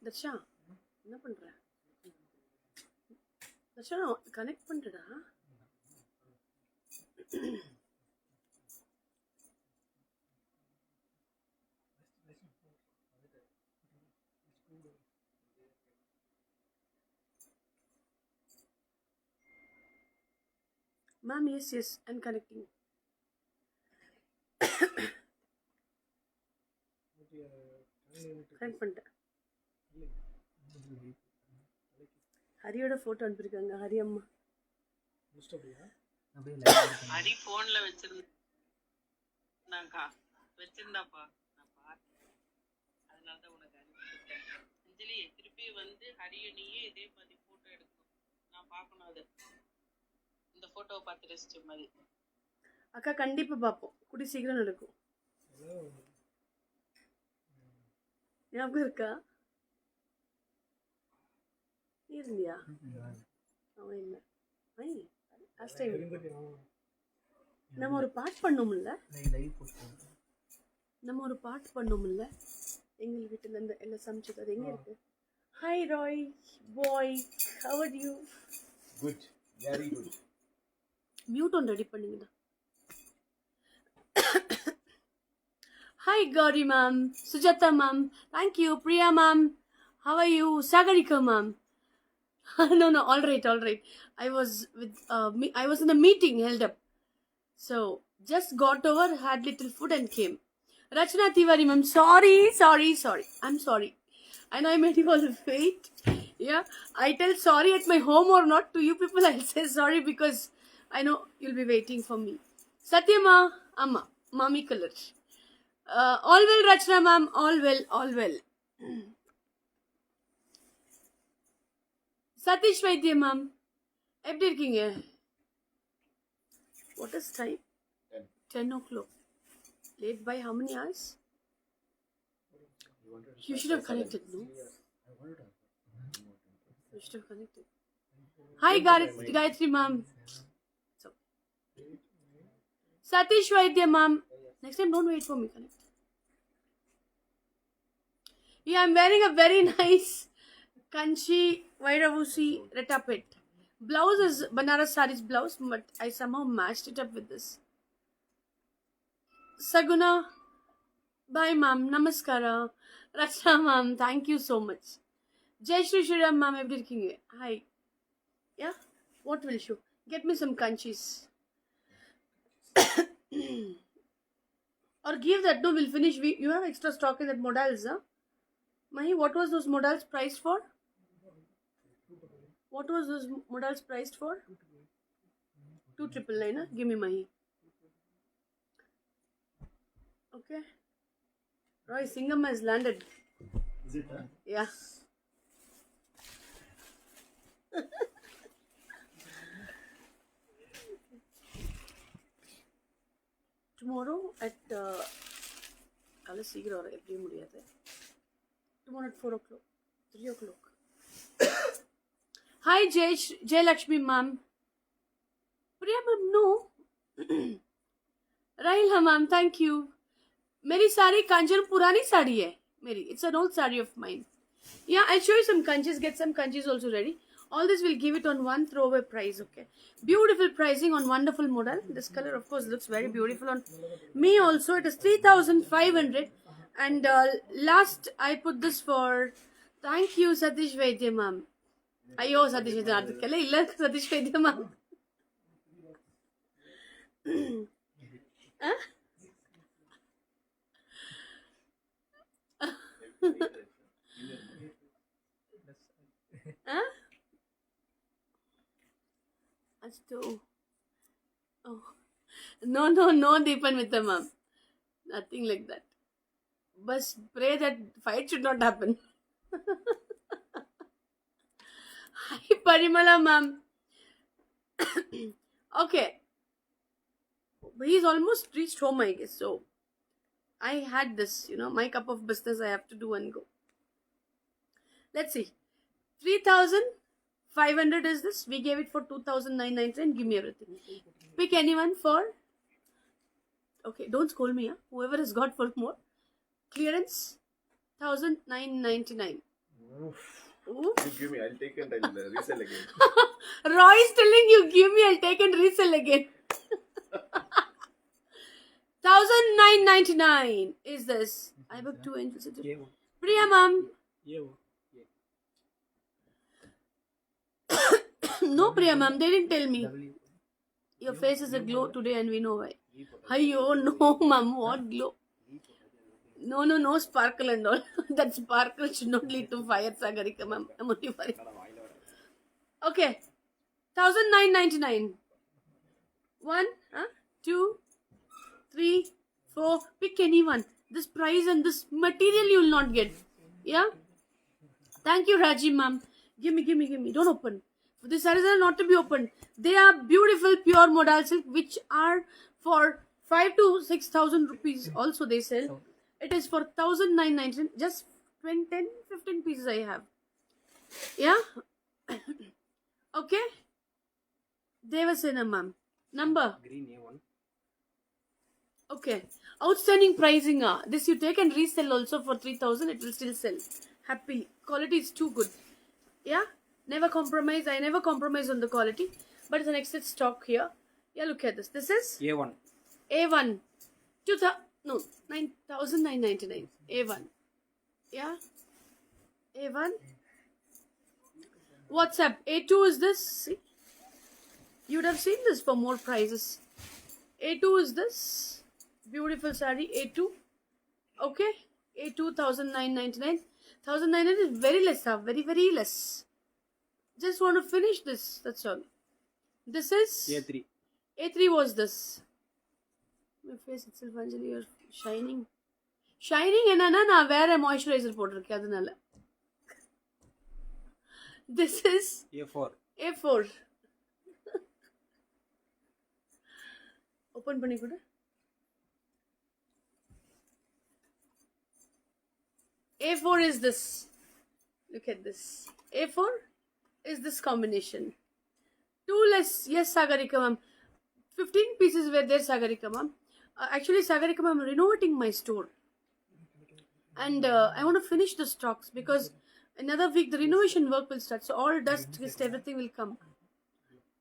தர்ஷா என்ன பண்ற? தர்ஷா கனெக்ட் பண்ணிட்டடா. Ma'am, yes, I'm connecting. Connect பண்ணிட்டேன். ஹரியோட போட்டோ அனுப்பியிருக்காங்க. ஹரி அம்மா ஹரி போன்ல வச்சிருந்தாக்கா வச்சிருந்தாப்பா நான் பார்த்தேன். அதனாலதான் உனக்கு அனுப்பிவிட்டேன். அஞ்சலி திருப்பி வந்து ஹரியும் நீயே இதே மாதிரி போட்டோ எடுக்கணும். நான் பார்க்கணும் அது. இந்த போட்டோவை பார்த்து ரசிச்ச மாதிரி. அக்கா கண்டிப்பா பார்ப்போம். கூடி சீக்கிரம் நடக்கும். ஞாபகம் இருக்கா? இருந்தியா? அவன் இல்லை. லாஸ்ட் டைம் நம்ம ஒரு பாட்டு பண்ணோம்ல, எங்கள் வீட்டுல இருந்து எல்லாம் சமைச்சது. அது எங்க இருக்கு? Hi Roy boy, how are you? Good, very good. Mute on ready பண்ணுங்கடா. Hi Gauri ma'am, Sujata ma'am, thank you. Priya ma'am, how are you? Sagarika ma'am. No, all right. I was in a meeting held up, so just got over, had little food and came. Rachna Tiwari ma'am, sorry. I'm sorry. I know I made you all wait. Yeah, I tell sorry at my home or not to you people. I'll say sorry because I know you'll be waiting for me. Satyama, Amma, Mami color. All well, Rachna ma'am. All well. Satish Vaidya ma'am. எப்படி இருக்கீங்க? What is time? 10 o'clock. Late by how many hours? You should have connected, no? You should have connected. Hi Gayatri ma'am. So, Satish Vaidya ma'am. Next time don't wait for me, connect. Yeah, I'm wearing a very nice Kanchi Vairavusi Retapet. Blouse is Banaras sarees blouse, but I somehow matched it up with this. Saguna, bye ma'am, namaskara. Rachna ma'am, thank you so much. Jai Shri Shri Ram ma'am, எப்படி இருக்கீங்க? Hi. Yeah, what will show? Get me some Kanchis. Or give that, no, we'll finish. You have extra stock in that modals, huh? Mahi, what was those modals priced for? What was those modals priced for? 2,999, huh? Give me Mahi. Okay. Roy Singham has landed. Is it? Yeah. Tomorrow at காலை சீக்கிரம் வர எப்படி முடியாது. Tomorrow at 4 o'clock, 3 o'clock. Hi Jay Lakshmi ma'am. Priya ma'am, no. Rahila ma'am, thank you. मेरी सारी कांचन पुरानी साड़ी है मेरी. It's an old saree of mine. Yeah, I'll show you some kanchis. Get some kanchis also ready. All this will give it on one throwaway price, okay? Beautiful pricing on wonderful model. This color, of course, looks very beautiful on me also. It is 3,500. And last, I put this for... Thank you, Satish Vaidya, ma'am. Ayo, Satish Vaidya. Illa Satish Vaidya, ma'am. Huh? Huh? Astu. Oh. No, Deepan Mitra ma'am. Nothing like that. But pray that fight should not happen. Hi, Parimala ma'am. Okay. He's almost reached home, I guess. So, I had this, my cup of business I have to do and go. Let's see. 3,500 is this. We gave it for 2,999. Give me everything. Pick anyone for... Okay, don't scold me, huh? Whoever has got for more. Clearance, 1,999. Ooh. You give me, I'll take and I'll resell again. Roy is telling you, give me, I'll take and resell again. 1999 is this. I booked 2 angels. Priya ma'am. No, Priya ma'am, they didn't tell me. Your face is a glow today and we know why. Ayyo, no ma'am, what glow? No sparkle and all. That sparkle should not lead to fire, Sagarika ma'am. I'm only worried. Okay. 1999. 1, 2, 3, 4. Pick any one. This price and this material you will not get. Yeah? Thank you, Raji ma'am. Give me. Don't open. These sarees are not to be opened. They are beautiful pure modal silk which are for 5 to 6,000 rupees. Also they sell. It is for 1999. Just 10, 15 pieces I have. Yeah? Okay? Devasena ma'am. Number. Green A1. Okay. Outstanding pricing. This you take and resell also for 3,000. It will still sell. Happily. Quality is too good. Yeah? Never compromise. I never compromise on the quality. But it's an excess stock here. Yeah, look at this. This is A1. A1. 9,999. A1. Yeah? A1. WhatsApp. A2 is this. See? You would have seen this for more prices. A2 is this. Beautiful saree. A2. Okay. A2 1999. 1999 is very less. Very less. Just want to finish this. That's all. This is A3. A3 was this. My face itself, Anjali, you're shining. Shining enna na vera moisturizer potirukken adanal. This is A4. A4. Open panni kuda. A4 is this. Look at this. A4 is this combination. 2 less. Yes, Sagarika ma'am. 15 pieces were there, Sagarika ma'am. Actually, Sagarika ma'am, I'm renovating my store. And I want to finish the stocks because another week the renovation work will start. So all dust, everything will come.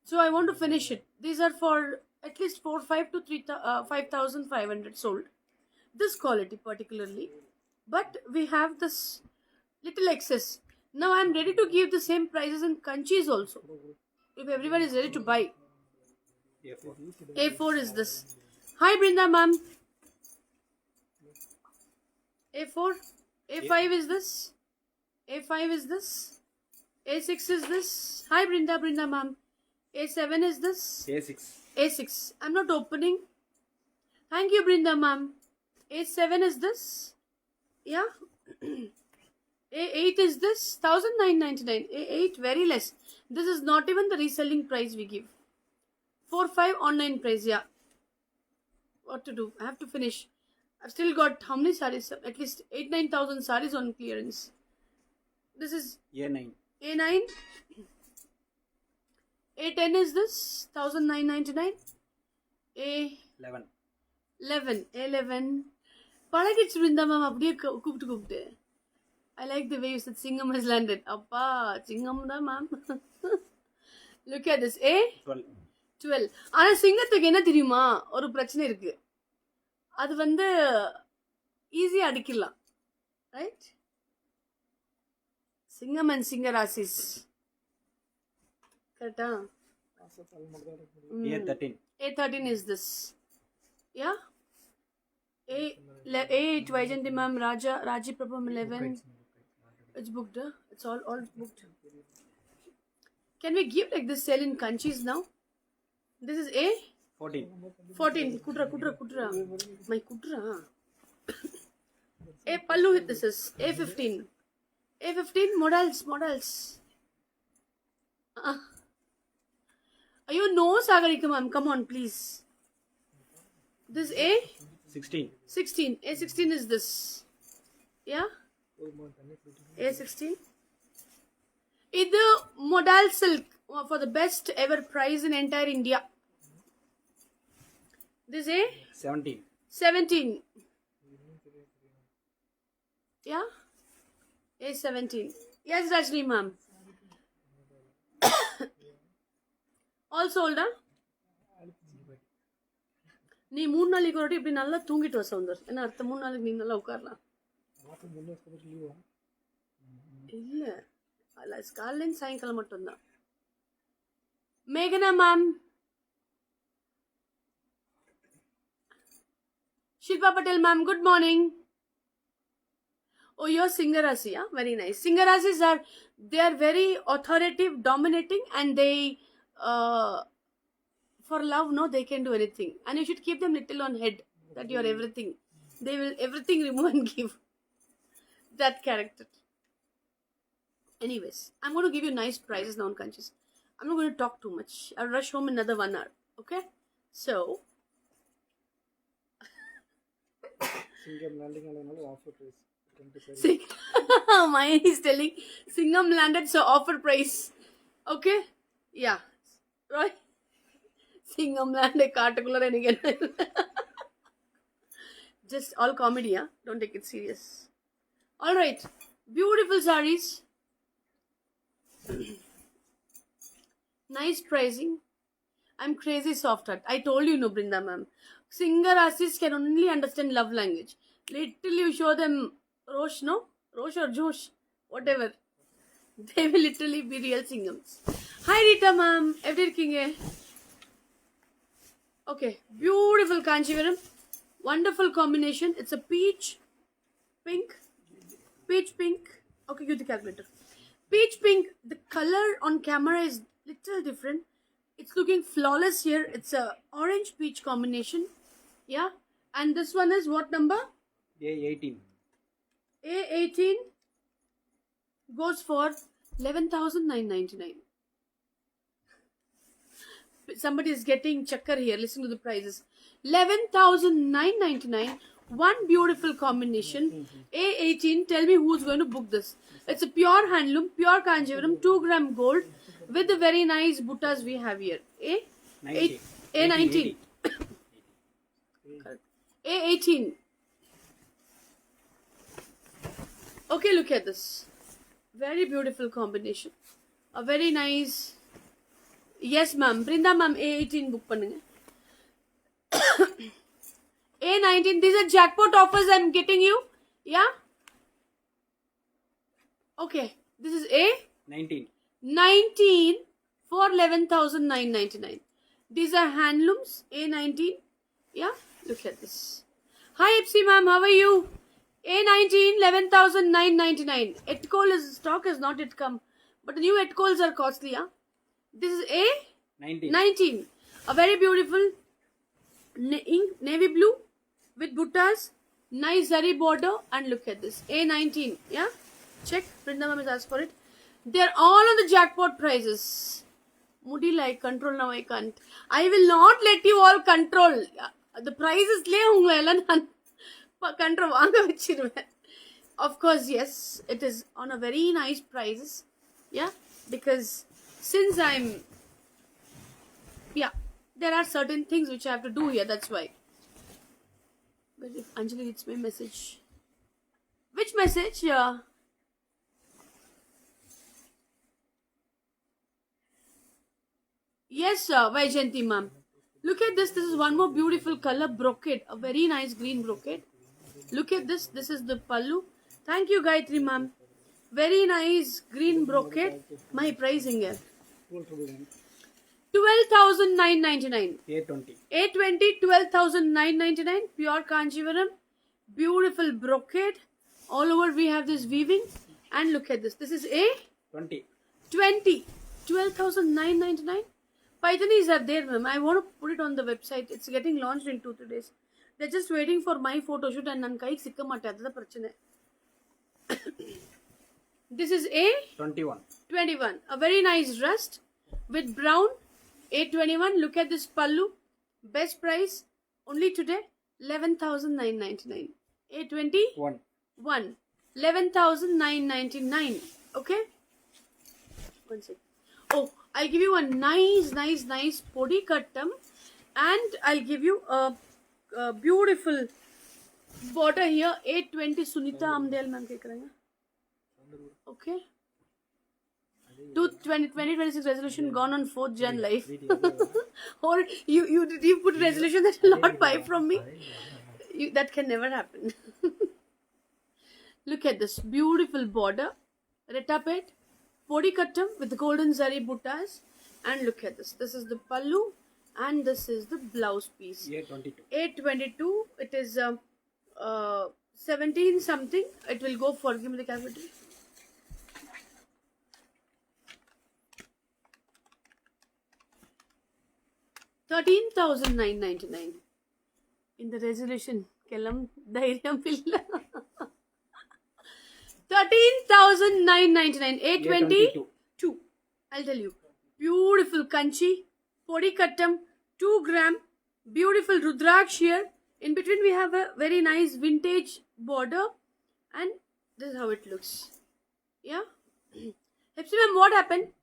So I want to finish it. These are for at least 5 to 5,500 sold. This quality particularly. But we have this little excess. Now I am ready to give the same prices in Kanchis also. If everyone is ready to buy. A4. A4 is this. Hi Brinda ma'am. A4. A5 is this. A5 is this. A6 is this. Hi Brinda ma'am. A7 is this. A6. A6. I'm not opening. Thank you Brinda ma'am. A7 is this. Yeah. A8 is this. 1999. A8 very less. This is not even the reselling price we give. 4-5 online price. Yeah. What to do? I have to finish. I've still got how many sarees? At least 8,000-9,000 sarees on clearance. This is A9. A9. A10 is this. 1999. A11. A11. Palagits Brinda ma'am அப்படியே கூப்பிட்டு I like the way you said Singham has landed. Appa, Singham da ma'am. Look at this. A12. ஆனா சிங்கத்துக்கு என்ன தெரியுமா ஒரு பிரச்சனை இருக்கு. அது வந்து ஈஸியா அடிக்கலாம். Right? Singham and Singha Rasis. Correct? A13. A13 is this. Yeah? A8 Vaijanti ma'am, Raji Prabham 11. It's booked. It's all booked. Can we give like this sale in Kanchis now? This is A14. 14. Kudra. My Kudra. A Pallu with this is A15. A15 models. You know Sagarika ma'am, come on please. This A16. 16. A16 is this. Yeah? A16. It's the modal silk for the best ever price in entire India. This A17. 17. Yeah? A17. Yes, Rajni ma'am. All sold, huh? நீ 3 நாளைக்கு ஒரு இப்படி நல்லா தூங்கிட்டு வா சௌந்தர். என்ன அர்த்தம் 3 நாளைக்கு நீ நல்லா உட்காரலாம். இல்ல அல்ல காலையில சாயங்காலம் மட்டும்தான். மேகனா ma'am. Shilpa Patel ma'am, good morning. Oh, you're Singarasi, yeah? Very nice. Singarasis they are very authoritative, dominating, and they for love, no, they can do anything. And you should keep them little on head that you're everything. They will everything remove and give. That character. Anyways, I'm going to give you nice prizes now, unconscious. I'm not going to talk too much. I'll rush home in another 1 hour. Okay? So, Singham landing on offer price. Mine is telling Singham landed, so offer price. Okay? Yeah. Right? Singham landed, kaatakulla enige. Just all comedy, huh? Don't take it serious. Alright. Beautiful sarees. Nice pricing. I'm crazy soft heart. I told you, no, Brinda ma'am. Singarasis can only understand love language. Literally, you show them Rosh, no? Rosh or Josh, whatever. They will literally be real Singhams. Hi, Rita ma'am. Everything. Okay. Beautiful Kanchivaram. Wonderful combination. It's a peach pink. Peach pink. Okay, give the calculator. Peach pink. The color on camera is little different. It's looking flawless here. It's a orange peach combination. Yeah. And this one is what number? A18. A18 goes for 11,999. Somebody is getting chakkar here. Listen to the prices. 11,999. One beautiful combination. A18. Tell me who's going to book this. It's a pure handloom, pure Kanjivaram, 2-gram gold with the very nice buttas we have here. A19. A18. Okay, look at this. Very beautiful combination. A very nice. Yes, ma'am. Brinda ma'am, A18 book pannunga. A19. These are jackpot offers I'm getting you. Yeah? Okay. This is A19 for 11,999. These are handlooms. A19. Yeah? Look at this. Hi, Ipsy ma'am. How are you? A19, 11,999. Etcol stock has not yet come. But the new Etcols are costly, yeah? This is A19. A very beautiful navy blue with buttas. Nice zari border. And look at this. A19, yeah? Check. Brinda ma'am has asked for it. They're all on the jackpot prices. Mudi like control now I can't. I will not let you all control. The prices le unga ella nan control vaanga vechiruven. Of course, yes, it is on a very nice prices. Yeah, because since there are certain things which I have to do here, that's why. But if Anjali reads my message. Which message? Yeah. Yes, Vaijanti ma'am. Look at this. This is one more beautiful color brocade. A very nice green brocade. Look at this. This is the pallu. Thank you, Gayatri ma'am. Very nice green brocade. My pricing here. 12,999. A20. A20, 12,999. Pure Kanjivaram. Beautiful brocade. All over we have this weaving. And look at this. This is A20. 12,999. Paithanis are there, ma'am. I want to put it on the website. It's getting launched in 2-3 days. They're just waiting for my photo shoot and nan kai sikka matte adha prachane. This is A21. A very nice rust with brown. A21. Look at this pallu. Best price only today 11,999. A21. 11,999. Okay. One second. Oh, I'll give you a nice podi cuttam, and I'll give you a beautiful border here. 820 Sunita Amdel ma'am ke karanga. Okay. 2026 resolution gone on 4th Jan life. Or you put a resolution that will not buy from me. That can never happen. Look at this beautiful border, retapet, podikattam with golden zari buttas, and look at this. This is the pallu, and this is the blouse piece. A22. 822. It is 17 something. It will go for. Give me the calculator. $13,999 in the resolution. Kellam dhairyam pilla. 13,999. 822. I'll tell you. Beautiful kanchi, podikattam, 2 gram, beautiful rudraksh here. In between we have a very nice vintage border, and this is how it looks. Yeah. Hepsi ma'am, what happened?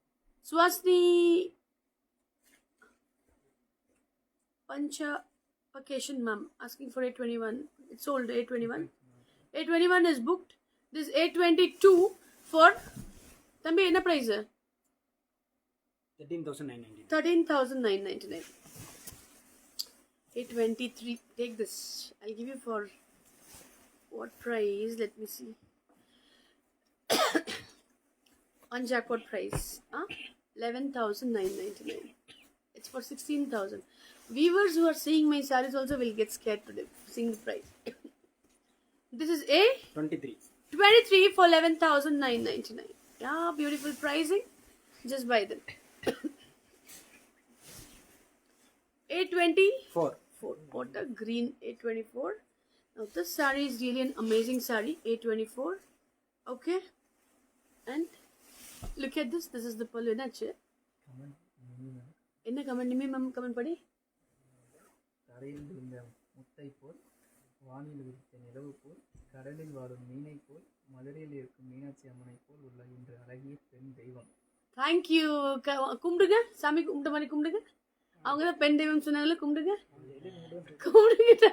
Swasni Pancha vacation ma'am asking for 821. It's sold 821. 821 is booked. This 822 for Thambi enna price? 13,999. 13,999. 823. Take this. I'll give you for what price? Let me see. On jackpot price. 11,999. It's for 16,000. Viewers who are seeing my sarees also will get scared today seeing the price. This is a 23. 23 for 11,999. Yeah, beautiful pricing. Just buy them. 824. What a green 824. Now this saree is really an amazing saree. 824. Okay. And look at this. This is the pallu. Enna comment nimi ma'am comment padi. தரையில் விழுந்த முத்தை போல் வானில் விரித்த நிலவு போல் கடலில் வாழும் மீனை போல் மதுரையில் இருக்கும் மீனாட்சி அம்மனை போல் உள்ள இன்று அழகிய பெண் தெய்வம். Thank you. கும்பிடுங்க சாமி கும்பிட்ட மாதிரி கும்பிடுங்க. அவங்க தான் பெண் தெய்வம் சொன்னாங்கல்ல கும்பிடுங்க. கும்பிடுங்க.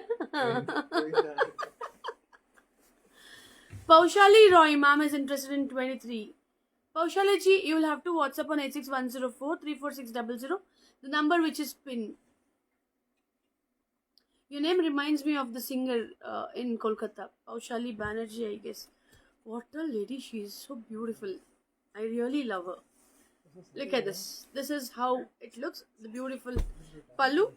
Paushali Roy ma'am is interested in 23. Paushali ji, you will have to WhatsApp on 86104 34600, the number which is pinned. Your name reminds me of the singer in Kolkata, Paushali Banerjee, I guess. What a lady, she is so beautiful. I really love her. Look at this. This is how it looks, the beautiful pallu.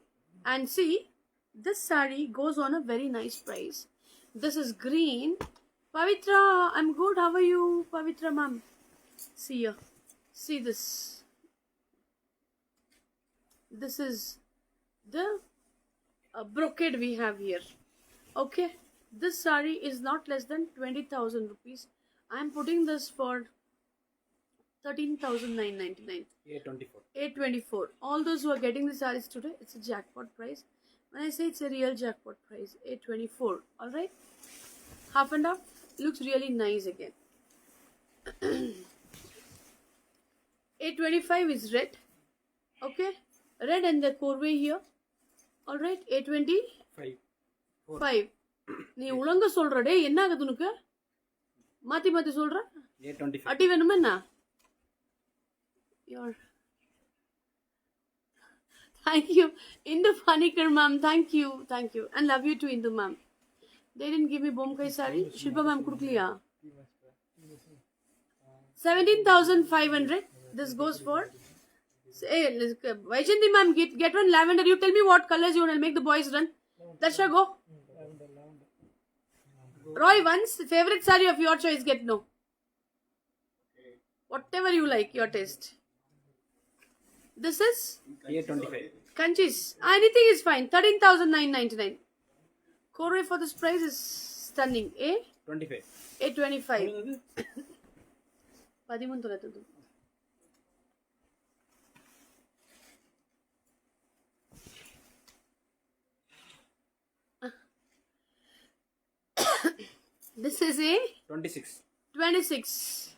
And see, this saree goes on a very nice price. This is green. Pavitra, I'm good. How are you, Pavitra ma'am? See here. See this. This is the brocade we have here. Okay. This saree is not less than 20,000 rupees. I am putting this for 13,999. 824. 824. All those who are getting the sarees today, it's a jackpot price. When I say it's a real jackpot price, 824. Alright? Half and half. Looks really nice again. 825 is red. Okay? Red and the corvée here. Alright? 825. 5. நீ உலங்க சொல்ற டே என்ன ஆகுது உனக்கு மாத்தி மாத்தி சொல்ற 825. அடி வேணுமா என்ன your thank you Indu Panikar ma'am, thank you and love you too Indu ma'am. They didn't give me bomkai sari. Shilpa ma'am kudukliya 17,500. This goes for Vaishanti ma'am, get one lavender. You tell me what colors you want to make the boys run. Darsha, go. Roy, once favorite saree of your choice, get no. Whatever you like, your taste. This is 825. Kanchis. Anything is fine. 13,999. Corvée for this price is stunning. 25. 825. 13 This is a 26. 26.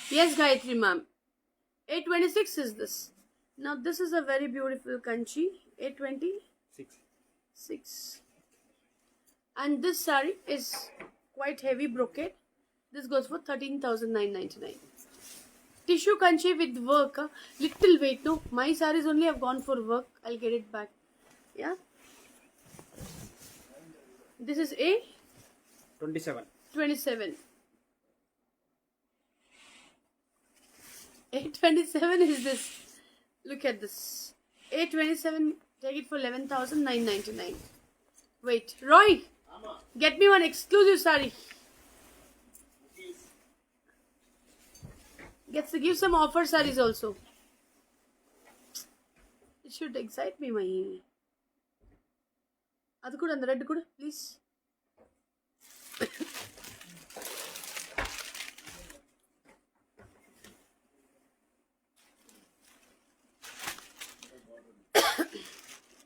Yes, Gayatri ma'am. 826 is this. Now this is a very beautiful kanchi. 826. And this saree is quite heavy brocade. This goes for 13,999. Tissue kanchi with work. Little weight. No, my sarees only have gone for work. I'll get it back. Yeah. This is a 27. 27. A27 is this. Look at this. A27. Take it for 11,999. Wait, Roy, get me one exclusive saree. Give some offer sarees also. It should excite me, my. Adu kuda, and the red kuda, please.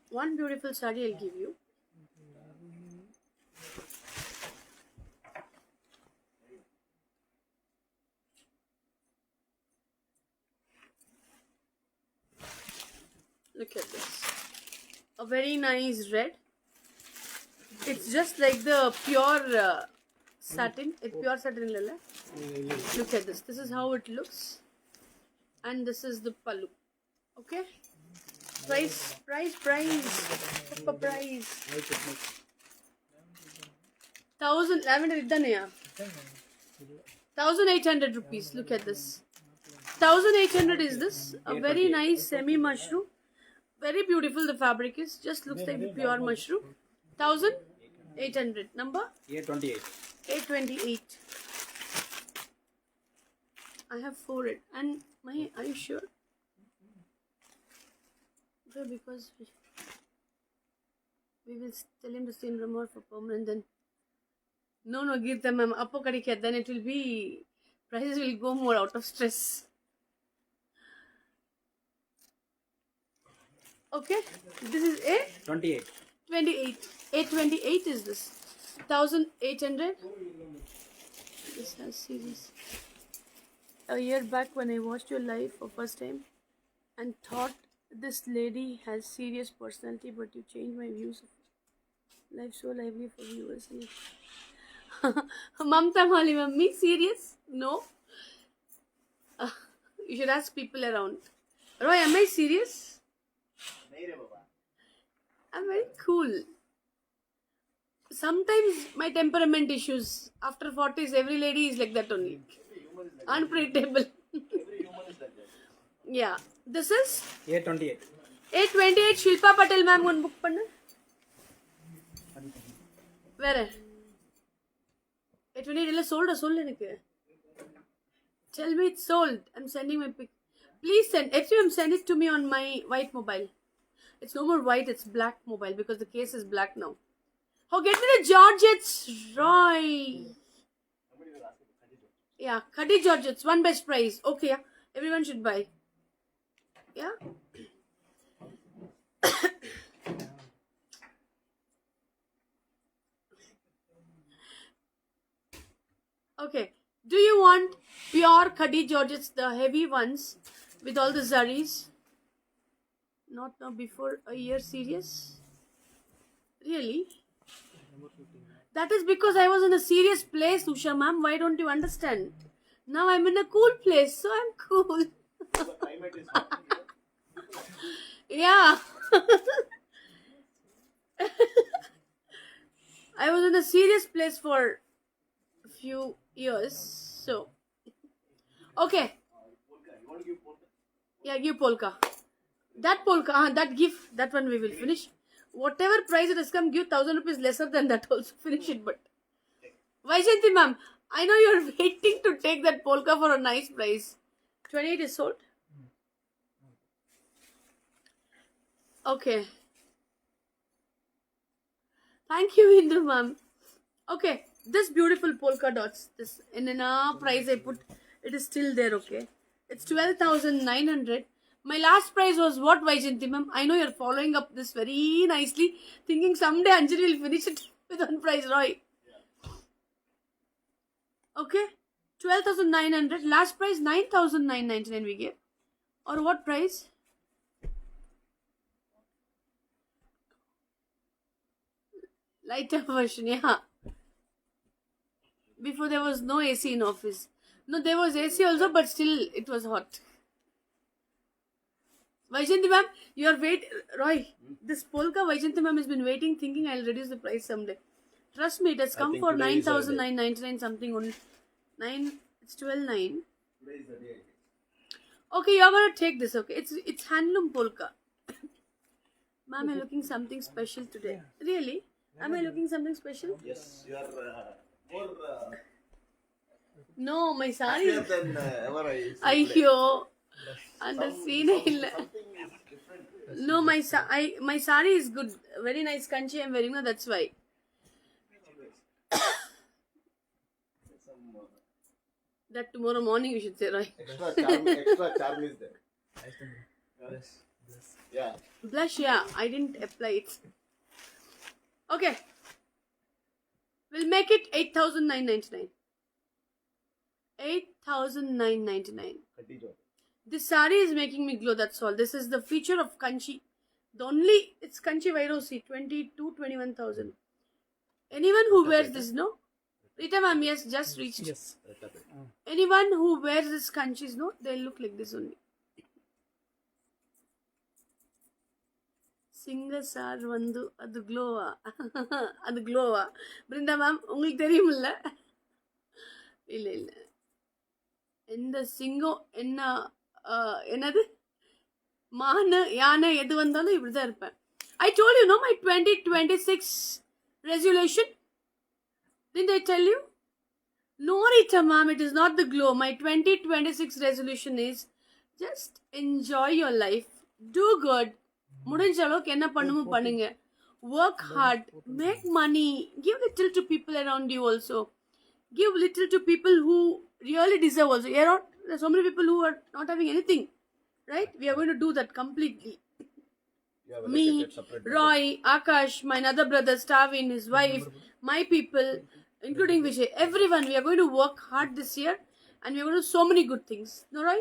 One beautiful saree I'll give you. Look at this. A very nice red. It's just like the pure satin. It's pure satin lala. Look at this. This is how it looks. And this is the pallu. Okay? Price. Papa price. 1,800 rupees. Look at this. 1,800 is this. A very nice semi mushroom. Very beautiful the fabric is. Just looks like the pure mushroom. 1,800. Number? A28. A28. I have 4 it. And are you sure? Okay, because we will tell him to stay in Ramor for permanent then. No, Geeta ma'am. Appo kadikya. Then it will be, prices will go more out of stress. Okay, this is A28. A28 is this. 1,800. This has series. A year back when I watched your live for first time and thought this lady has serious personality, but you changed my views of life so lively for viewers. Mamta Mali Mummy, serious? No. You should ask people around. Roy, am I serious? I'm very cool. Sometimes my temperament issues. After 40s, every lady is like that only. Unpredictable. Yeah. This is A28. A28 Shilpa Patel ma'am one book panna. Where? A28 illa sold or sold enakku. Tell me it's sold. I'm sending my pic. Please send. Send it to me on my white mobile. It's no more white, it's black mobile because the case is black now. Oh, get me the Georgettes, Roy. Yeah, Khadi Georgettes, one best price. Okay, yeah. Everyone should buy. Yeah. Okay. Do you want pure Khadi Georgettes, the heavy ones with all the zaris? Not now, before a year, serious? Really? That is because I was in a serious place, Usha ma'am. Why don't you understand? Now I'm in a cool place, so I'm cool. Yeah. I was in a serious place for a few years, so. Okay. Yeah, give polka. That polka, that gift, that one we will finish. Whatever price it has come, give 1,000 rupees lesser than that also. Finish it, but. Vaishanti ma'am, I know you're waiting to take that polka for a nice price. 28 is sold. Okay. Thank you, Hindu ma'am. Okay, this beautiful polka dots, this in a price I put, it is still there, okay. It's 12,900. My last price was what, Vaishanti ma'am? I know you're following up this very nicely, thinking someday Anjali will finish it with one price, Roy. Okay, 12,900. Last price 9,999 we gave. Or what price? Lighter version, yeah. Before before there was no AC in office. No, there was AC also, but still it was hot. Vaijanti ma'am, you are Roy, this polka Vaijanti ma'am has been waiting, thinking I'll reduce the price someday. Trust me, it has come think for today is our day. 9,999 something only. It's 12,900. Today is the day. Okay, you're gonna take this. Okay, it's handloom polka. Ma'am, I'm looking something special today. Really? Am I looking something special? Yes, you are more No, my sari happier is. than ever I see today. Ayyo. And the scene illa. Something is different. No, my sari is good. Very nice kanchi I'm wearing. That's why. Some That tomorrow morning you should say, right? extra charm is there. Bless. Yeah. Blush, yeah. I didn't apply it. Okay. We'll make it 8,999. 8,999. Continue. This sari is making me glow, that's all. This is the feature of Kanchi. It's Kanchi Vairosi, 21,000. Anyone who wears this, no? Rita ma'am, yes, just reached. Yes. Anyone who wears this Kanchis, no? They'll look like this only. Singer sar vandu, adu glowa. Adu glowa. Brinda ma'am, உங்களுக்கு தெரியுமில்ல? இல்ல. எந்த சிங்கம் என்னது மானு யானை எது வந்தாலும் இப்படிதான் இருப்பேன். I told you, no, my 2026 resolution. Didn't I tell you? No, Rita ma'am, it is not the glow. My 2026 resolution is just enjoy your life. Do good. முடிஞ்ச அளவுக்கு என்ன பண்ணுமோ பண்ணுங்க. Work hard. Make money. Give little to people around you also. Give little to people who really deserve also. There are so many people who are not having anything. Right? We are going to do that completely. You have Me, allocated separate budget. Roy, Akash, my other brother, Stavin, his wife, my people, including Vijay, everyone, we are going to work hard this year and we are going to do so many good things. No, Roy?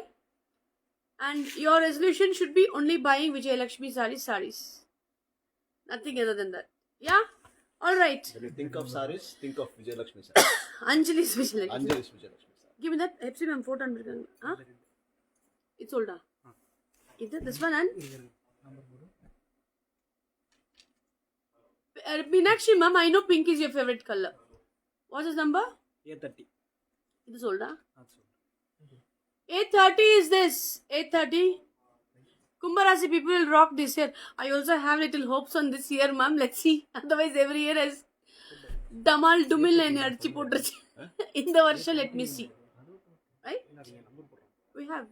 And your resolution should be only buying Vijay Lakshmi saris. Nothing other than that. Yeah? Alright. When you think of saris, think of Vijay Lakshmi sari. Anjali's Vijay Lakshmi. Anjali's Vijay Lakshmi sari. Give me that Pepsi ma'am photo and huh? It's older. This one and Meenakshi ma'am, I know pink is your favorite color. What's his number? A30. This older. That's all. 830 is this. 830. Kumbharasi people will rock this year. I also have little hopes on this year, ma'am. Let's see. Otherwise, every year is Damal Dumil and Archi Potterchi. In the Varsha, let me see. Right? We have.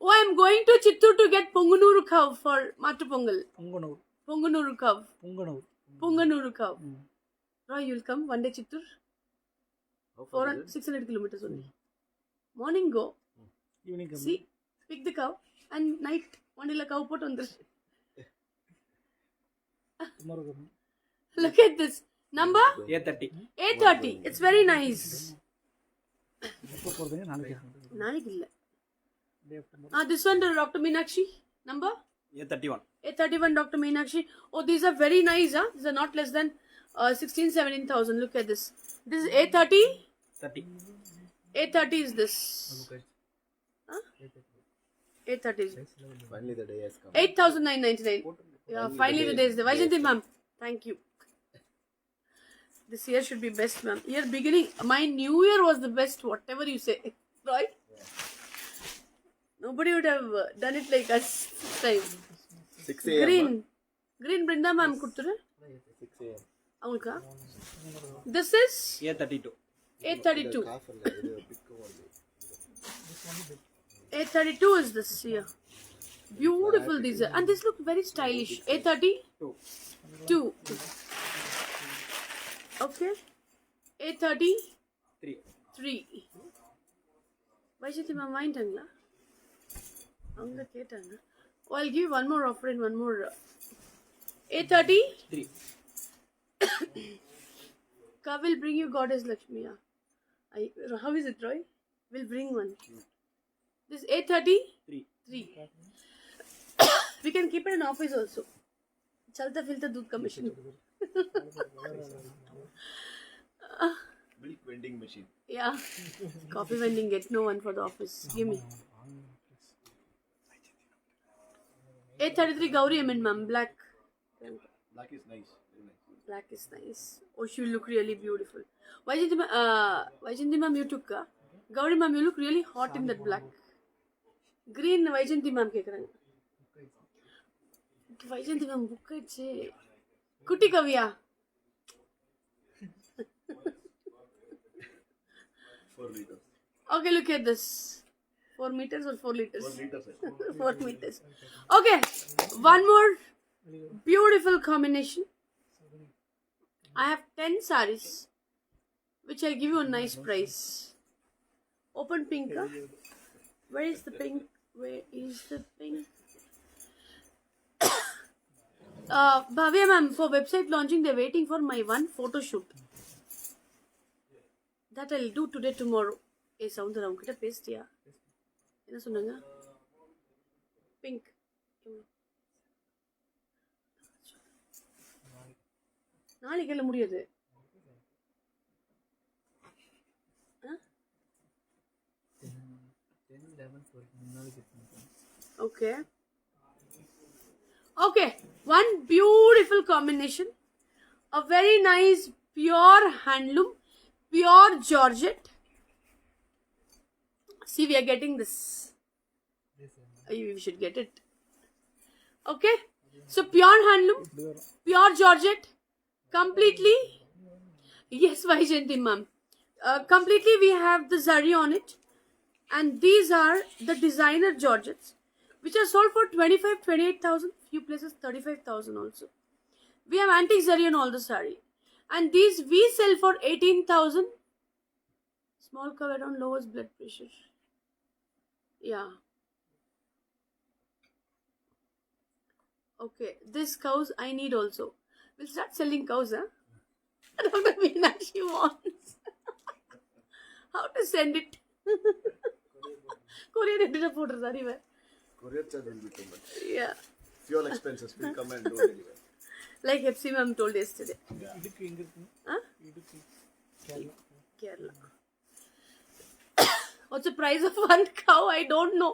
Oh, I'm going to Chittur to get Punganuru cow for Matu Pongal. Punganuru cow. Punganuru cow. Roy, you'll come one day Chittur? How far is it? 600 kilometers only. Morning go. Evening come. See, pick the cow and night one illa cow put on this. Tomorrow come. Look at this number A30. 830. It's very nice. எப்போ போறதுங்க நாளைக்கு. நாளைக்கு இல்ல. Day after tomorrow. This one to Dr. Meenakshi number A31. 831 Dr. Meenakshi. Oh, these are very nice, huh? These are not less than 16,000-17,000. Look at this. This is 830. 30. 830 is this. Huh? 830 is Finally the day has come. 8,999. Yeah, finally the day is there. Vaijanti ma'am, thank you. This year should be best, ma'am. Year beginning, my new year was the best, whatever you say. Right? Nobody would have done it like us this time. 6 a.m. Green Brinda ma'am kudthuru. 6 a.m. Avulka. This is A32. 832. Half a day. It is a big one. 832 is this here. Beautiful these are. And this look very stylish. 832. 2. Okay. 833. 3. Vaishati ma'am vaintangla? Avanga ketanga. Oh, I'll give one more offer and one more. 830. 3. Ka will bring you Goddess Lakshmi. Yeah. How is it, Roy? We'll bring one. This 830. 3. 3. We can keep it in office also. Chalta filta doodh commission. Milk 20. vending machine. Yeah. Coffee vending, get no one for the office. Give me. 833 Gauri Amin, ma'am. Black. Black is nice. Very nice. Black is nice. Oh, she look really beautiful. Vaijanti ma'am, you took Gauri ma'am, you look really hot in that black. Green Vaijanti ma'am kekran. Vaijanti ma'am book aiche. Kutti Kavya. 4 liters. Okay, look at this. 4 meters or 4 liters? 4 liters. 4 meters. Okay, one more beautiful combination. I have 10 saris, which I'll give you a nice price. Open pink. Huh? Where is the pink? Where is the pink? Bhavya ma'am, for website launching, they're waiting for my one photo shoot. That I'll do today, tomorrow. Hey, Soundara, unkita paste ya. Enna sonnanga? Pink. நாளைக்கு எல்லாம் முடியாது. 10-11 Okay. Okay, one beautiful combination. A very nice pure handloom, pure Georgette. See, we are getting this. We should get it. Okay, so pure handloom, pure Georgette, completely. Yes, Vaijanti ma'am. Completely, we have the zari on it, and these are the designer Georgettes, which are sold for 28,000. Few places 35,000 also. We have antique zari on all the sari, and these we sell for 18,000. Small cover on lowers blood pressure. Yeah. Okay, this cows I need also. We'll start selling cows, huh? Dr. Meenakshi wants. How to send it? Korean editor photo, sorry, man. Courier charge will be too much. Yeah. Fuel expenses will come and do anyway. Like Hepsi ma'am told yesterday. இதுக்கு எங்க இருக்கு? Huh? இதுக்கு Kerala. Kerala. What's the price of one cow? I don't know.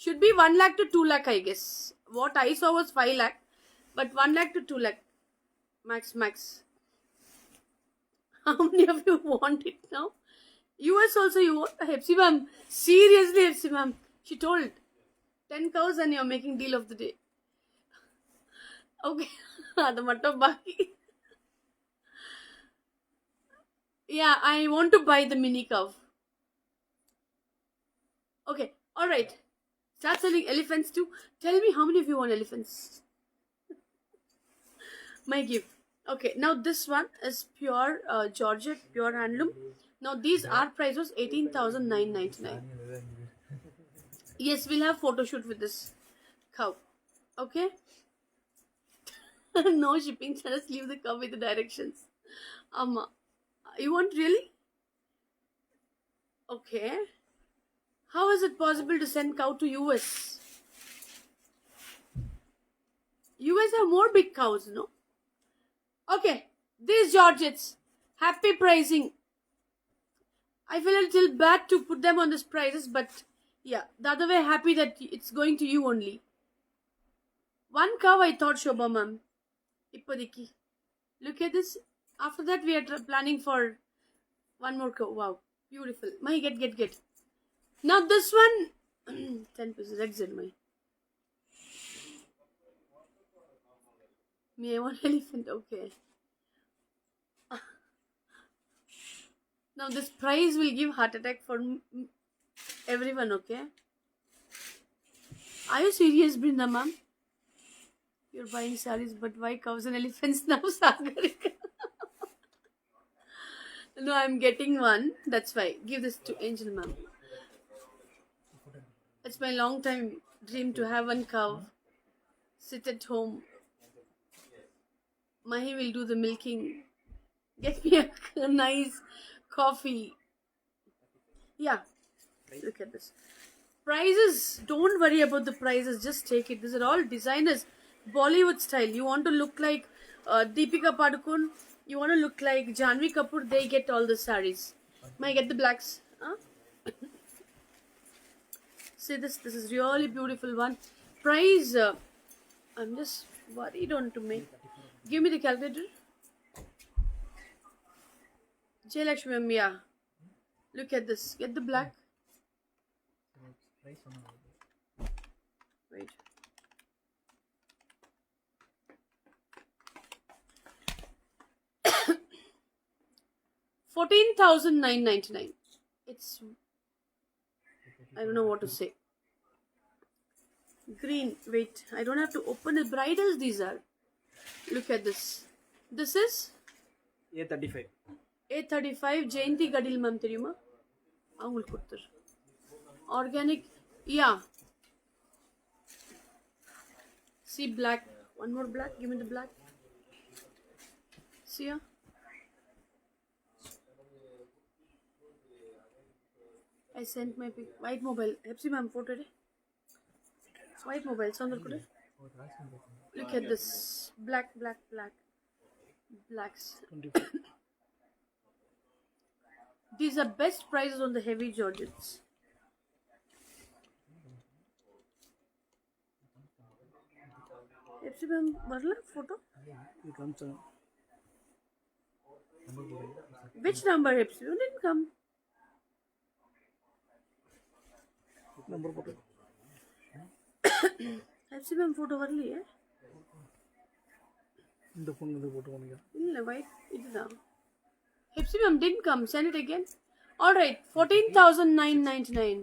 Should be 1 lakh to 2 lakh, I guess. What I saw was 5 lakh, but 1 lakh to 2 lakh. Max. How many of you want it now? US also you want? Hepsi ma'am. Seriously, Hepsi ma'am. She told 10 cows and you're making deal of the day. Okay. Adu mattum baki. Yeah, I want to buy the mini cow. Okay, alright. Start selling elephants too. Tell me how many of you want elephants? My gift. Okay, now this one is pure Georgette, pure handloom. Now these our price was 18,999. Yes, we'll have photo shoot with this cow. Okay. No shipping. Just leave the cow with the directions. Amma, you want really? Okay. How is it possible to send cow to US? US have more big cows, no? Okay, these Georgettes, happy pricing. I feel a little bad to put them on this prices, but yeah, the other way happy that it's going to you only. One cow I thought, Shobha ma'am. Ippadiki. Look at this. After that we are planning for one more cow. Wow, beautiful. My get. Now this one, 10 pieces, exit my. Me, I want elephant, okay. Now this price will give heart attack for everyone, okay? Are you serious, Brinda ma'am? You're buying saris, but why cows and elephants now, Sagarika? No, I'm getting one. That's why. Give this to Angel ma'am. It's my long time dream to have one cow. Sit at home. Mahi will do the milking. Get me a nice coffee. Yeah. Look at this. Prices. Don't worry about the prices. Just take it. These are all designers. Bollywood style. You want to look like Deepika Padukone. You want to look like Janvi Kapoor. They get all the saris. May I get the blacks? Huh? See this. This is really beautiful one. Price. I'm just worried on to make. Give me the calculator. Jay Lakshmi ma'am, yeah. Look at this. Get the black. price சொன்னாங்க. Wait. $14,999. It's, I don't know what to say. Green. Wait, I don't have to open the bridals. These are. Look at this. This is A35. A35 Jayanti Gadil ma'am theriyuma? Avungalukku kodutharu. Organic. Yeah. See black. One more black. Give me the black. See ya. I sent my pic. White mobile. Hepsi ma'am photo de. White mobile. Sondar kude. Look at this. Black, black, black. Blacks. 25. These are best prices on the heavy Georgettes. Hepsi ma'am, varla photo? It comes Which number Hepsi? You didn't come. number photo. Hepsi ma'am photo varliye? இந்த phone வந்து போட்டு போனீங்க. Illa white idha. Hepsi ma'am didn't come. Send it again. All right, 14,999.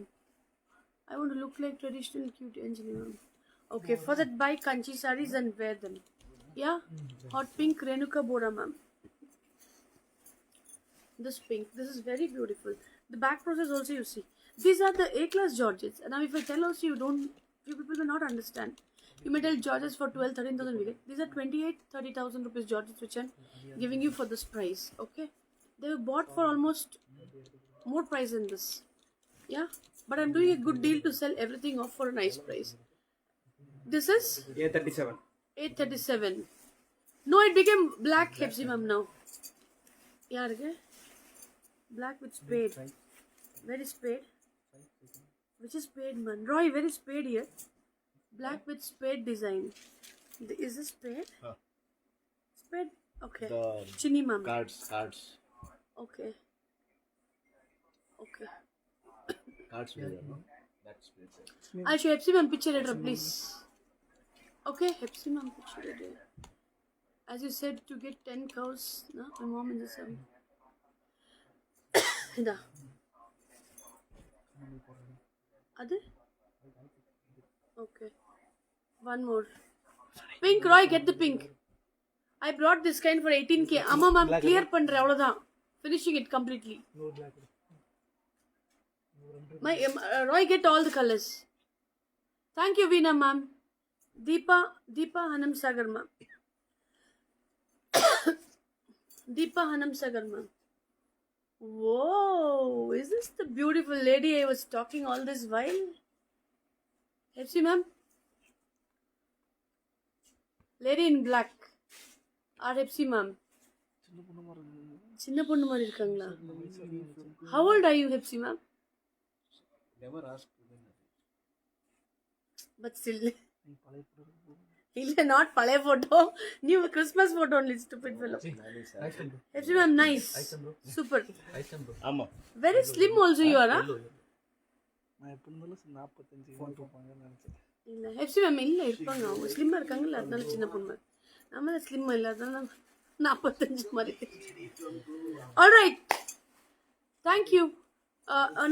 I want to look like traditional cute engineer. Okay, for that buy kanchi sarees and wear them. Yeah, hot pink Renuka Bora ma'am. This pink, this is very beautiful. The back process also you see. These are the A-class Georgettes. And now if I tell also you people will not understand. You may tell Georgettes for 12,000-13,000 we get. These are 28,000-30,000 rupees Georgettes which I'm giving you for this price. Okay, they were bought for almost more price than this. Yeah, but I'm doing a good deal to sell everything off for a nice price. This is A37. 837. No, it became black Hepsi ma'am now. Yeah, okay. Black with spade. Where is spade? Which is spade man? Roy, where is spade here? Black with spade design. Is this spade? Spade? Okay. The Chinni ma'am. cards. Okay. Okay. Cards will be, no? That's it. I'll show Hepsi ma'am picture later, please. Okay, Hepsi ma'am picture later. As you said, to get 10 cows, no? My mom is the same. Ida. Other? Okay. One more. Pink, Roy, get the pink. I brought this kind for 18K. Amma ma'am, clear pandra, avladhaan. Finishing it completely. No black. My Roy, get all the colors. Thank you, Veena ma'am. Deepa Hanam Sagar ma'am. Deepa Hanam Sagar ma'am. Whoa, is this the beautiful lady I was talking all this while? Hepsi ma'am. Lady in black. Or Hepsi ma'am. சின்ன பொண்ணு மாதிரி இருக்காங்களா? How old are you, Hepsi ma'am? Never asked women. But still. Not pale photo. New Christmas photo only, stupid fellow. Hepsi ma'am, nice. Super. Amma. Very slim also you are, huh? நான் எப்ப இருந்தாலும் 45 phone போவாங்கன்னு நினைச்சேன். இல்ல Hepsi ma'am இல்ல இருப்பாங்க, அவங்க ஸ்லிம்மா இருக்காங்கல்ல, அதனால சின்ன பொண்ணு. நம்ம ஸ்லிம்மா இல்ல, அதனால 45 மாதிரி. All right, thank you.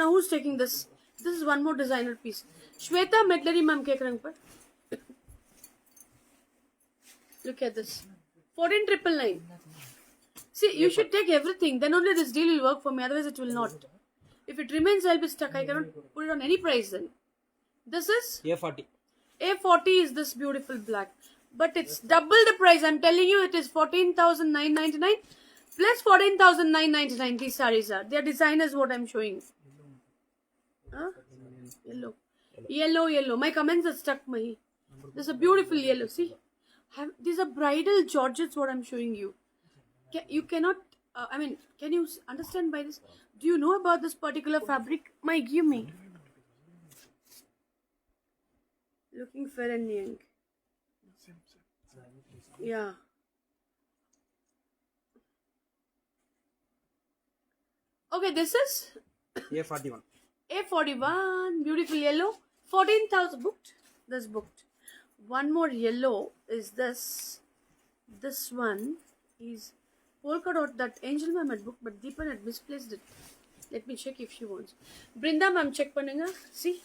Now who's taking this? This is one more designer piece. Shweta Medlari ma'am கேக்குறாங்க பார். Look at this. 14,999. See, you should take everything. Then only this deal will work for me. Otherwise, it will not. If it remains, I'll be stuck. I cannot put it on any price then. This is A40. A40 is this beautiful black. But it's double the price. I'm telling you, it is 14,999 plus 14,999. These sarees are. They are designers, what I'm showing. Huh? Yellow. My comments are stuck, Mahi. This is a beautiful yellow. See? These are bridal Georgettes, what I'm showing you. You cannot I mean, can you understand by this? Do you know about this particular fabric? My, give me. Looking fair and young. Yeah. Okay, this is A41. A41. Beautiful yellow. 14,000 booked. This booked. One more yellow is this. This one is polka dot that Angel ma'am had booked, but Deepan had misplaced it. Let me check if she wants. Brinda ma'am, check pannunga. See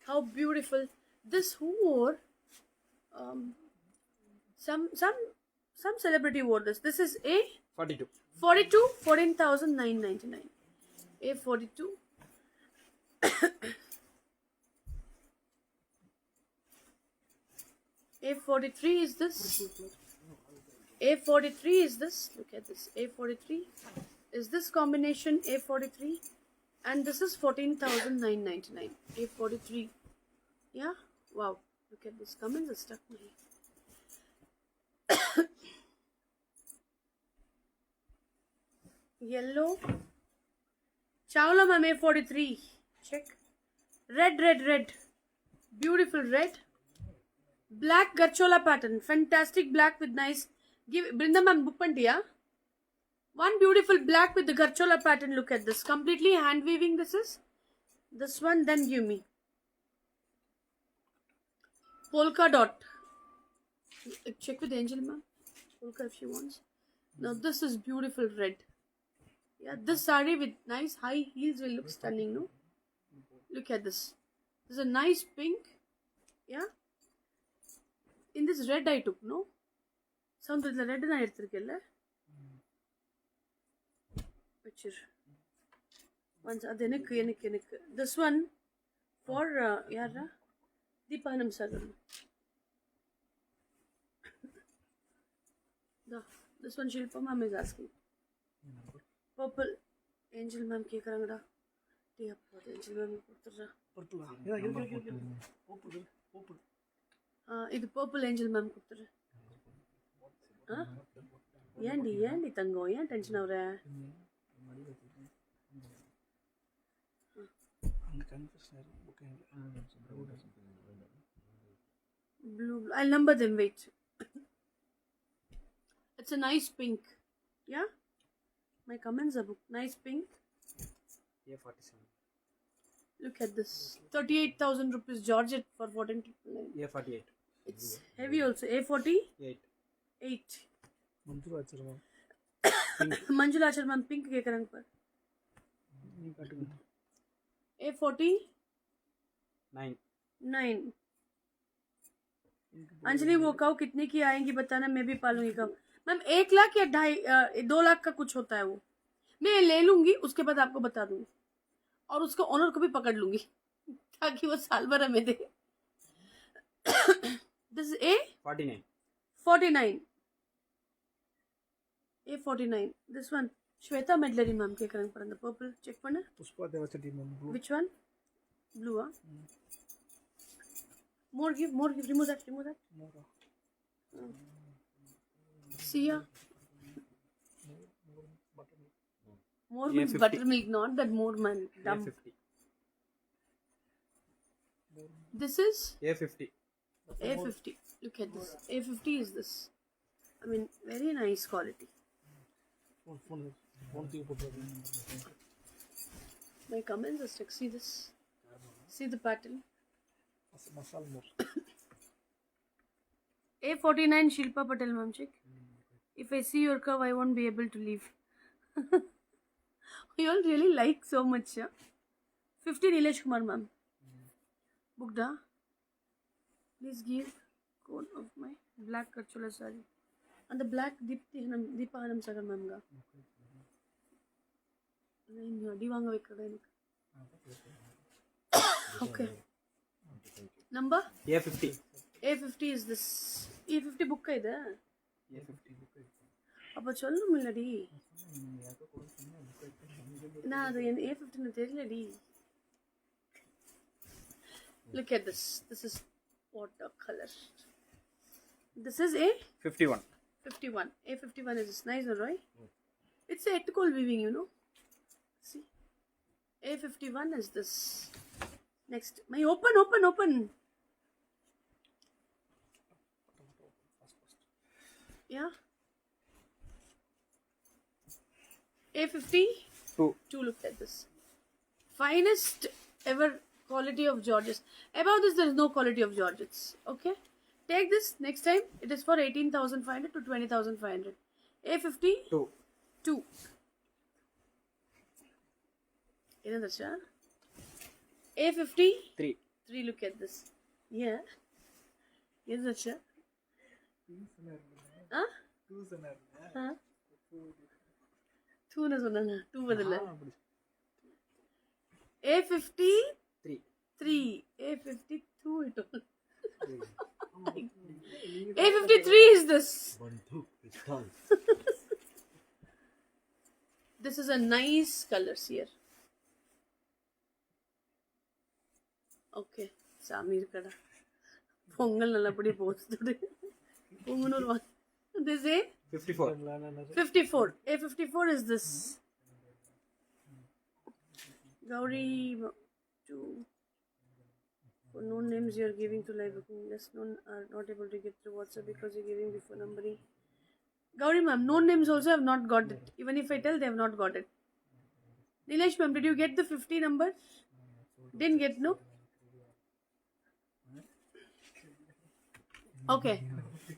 how beautiful. This who wore? Some celebrity wore this. This is a 42. 42, 14,999. A42. A43 is this. A43 is this. Look at this. A43 is this combination A43, and this is 14,999. A43. Yeah. Wow. Look at this. Comments are stuck my. Yellow. Chawla ma'am A43. Check. Red. Beautiful red. Black Garchola pattern. Fantastic black with nice. Give Brinda ma'am book pandiya. One beautiful black with the Garchola pattern. Look at this. Completely hand weaving this is. This one, then give me. Polka dot. Check with Angel ma'am. Polka if she wants. Now this is beautiful red. Yeah, this saree with nice high heels will look stunning, no? Look at this. This is a nice pink. Yeah. In this red I took, no? Sound the red na eduthirukkella. Picture. Once adenukku. This one for yara Deepanam Sagan. This one Shilpa ma'am is asking. Purple. Angel ma'am kekrangada. Tea appo Angel ma'am kodthra. Purple. Purple. Idu purple Angel ma'am kodthra. Yendi tango yen tension avra. Blue. I'll number them. Wait. It's a nice pink. Yeah. My comments are booked. Nice pink. A47. Look at this. 38,000 rupees Georgette for 14,999. A48. It's heavy also. A40. 8. Manjula Acharma. Manjula Acharma pink ke karang par. A40. 9. Anjali वो काऊ कितने की आएंगी बताना, मैं भी पालूंगी काऊ। Ma'am 1 lakh या 2 लाख का कुछ होता है वो, मैं ले लूंगी उसके बाद आपको बता दूंगी और उसको ऑनर को भी पकड़ लूंगी ताकि वो साल भर हमें दे। This A 49 A49. This one Shweta Medlari ma'am ke karang par the purple check panna. Pushpa Devachati ma'am. Which one? Blue. More give. Remove that. See ya. More means buttermilk, not that more man. Dumb. A50. This is A50. A50. Look at this. A50 is this. I mean, very nice quality. My comments are stuck. See this. See the pattern. A49 Shilpa Patel ma'am check. If I see your curve, I won't be able to leave. You all really like so much. Yeah? 50 Nilesh Kumar ma'am. Booked. Please give code of my black Karchola saree. And the black Deepa Hanam Sagar ma'am ga. Okay. Number? A50. A50 is this. A50 book ka ida? A50 book. Appa sollu milladi. Na adu A50 na theriyaladi. Look at this. This is watercolor. This is A51. 51. A51 is this nice one, right? It's a ethical weaving, you know. See, A51 is this. Next, my open. Yeah. A50. Two. Look at this. Finest ever quality of Georges. Above this, there is no quality of Georges. Okay. Take this next time. It is for 18,500 to 20,500. A50. Two. Another sir. A50. Three. Look at this. Yeah. Another sir. Huh? Huh? Two na sonna. Two badala. A50. Three. A52 it all. A53 is this. Bandhu Pistol. This is a nice colors here. Okay. Samir kada. Pongal nallapadi postudu. Pungunur one. This is 54. 54. A54 is this. Gauri 2. For known names you are giving to live booking. Less known are not able to get through WhatsApp because you are giving before numbering. Gauri ma'am, known names also have not got it. Even if I tell, they have not got it. Nilesh ma'am, did you get the 50 number? Didn't get, no? Okay.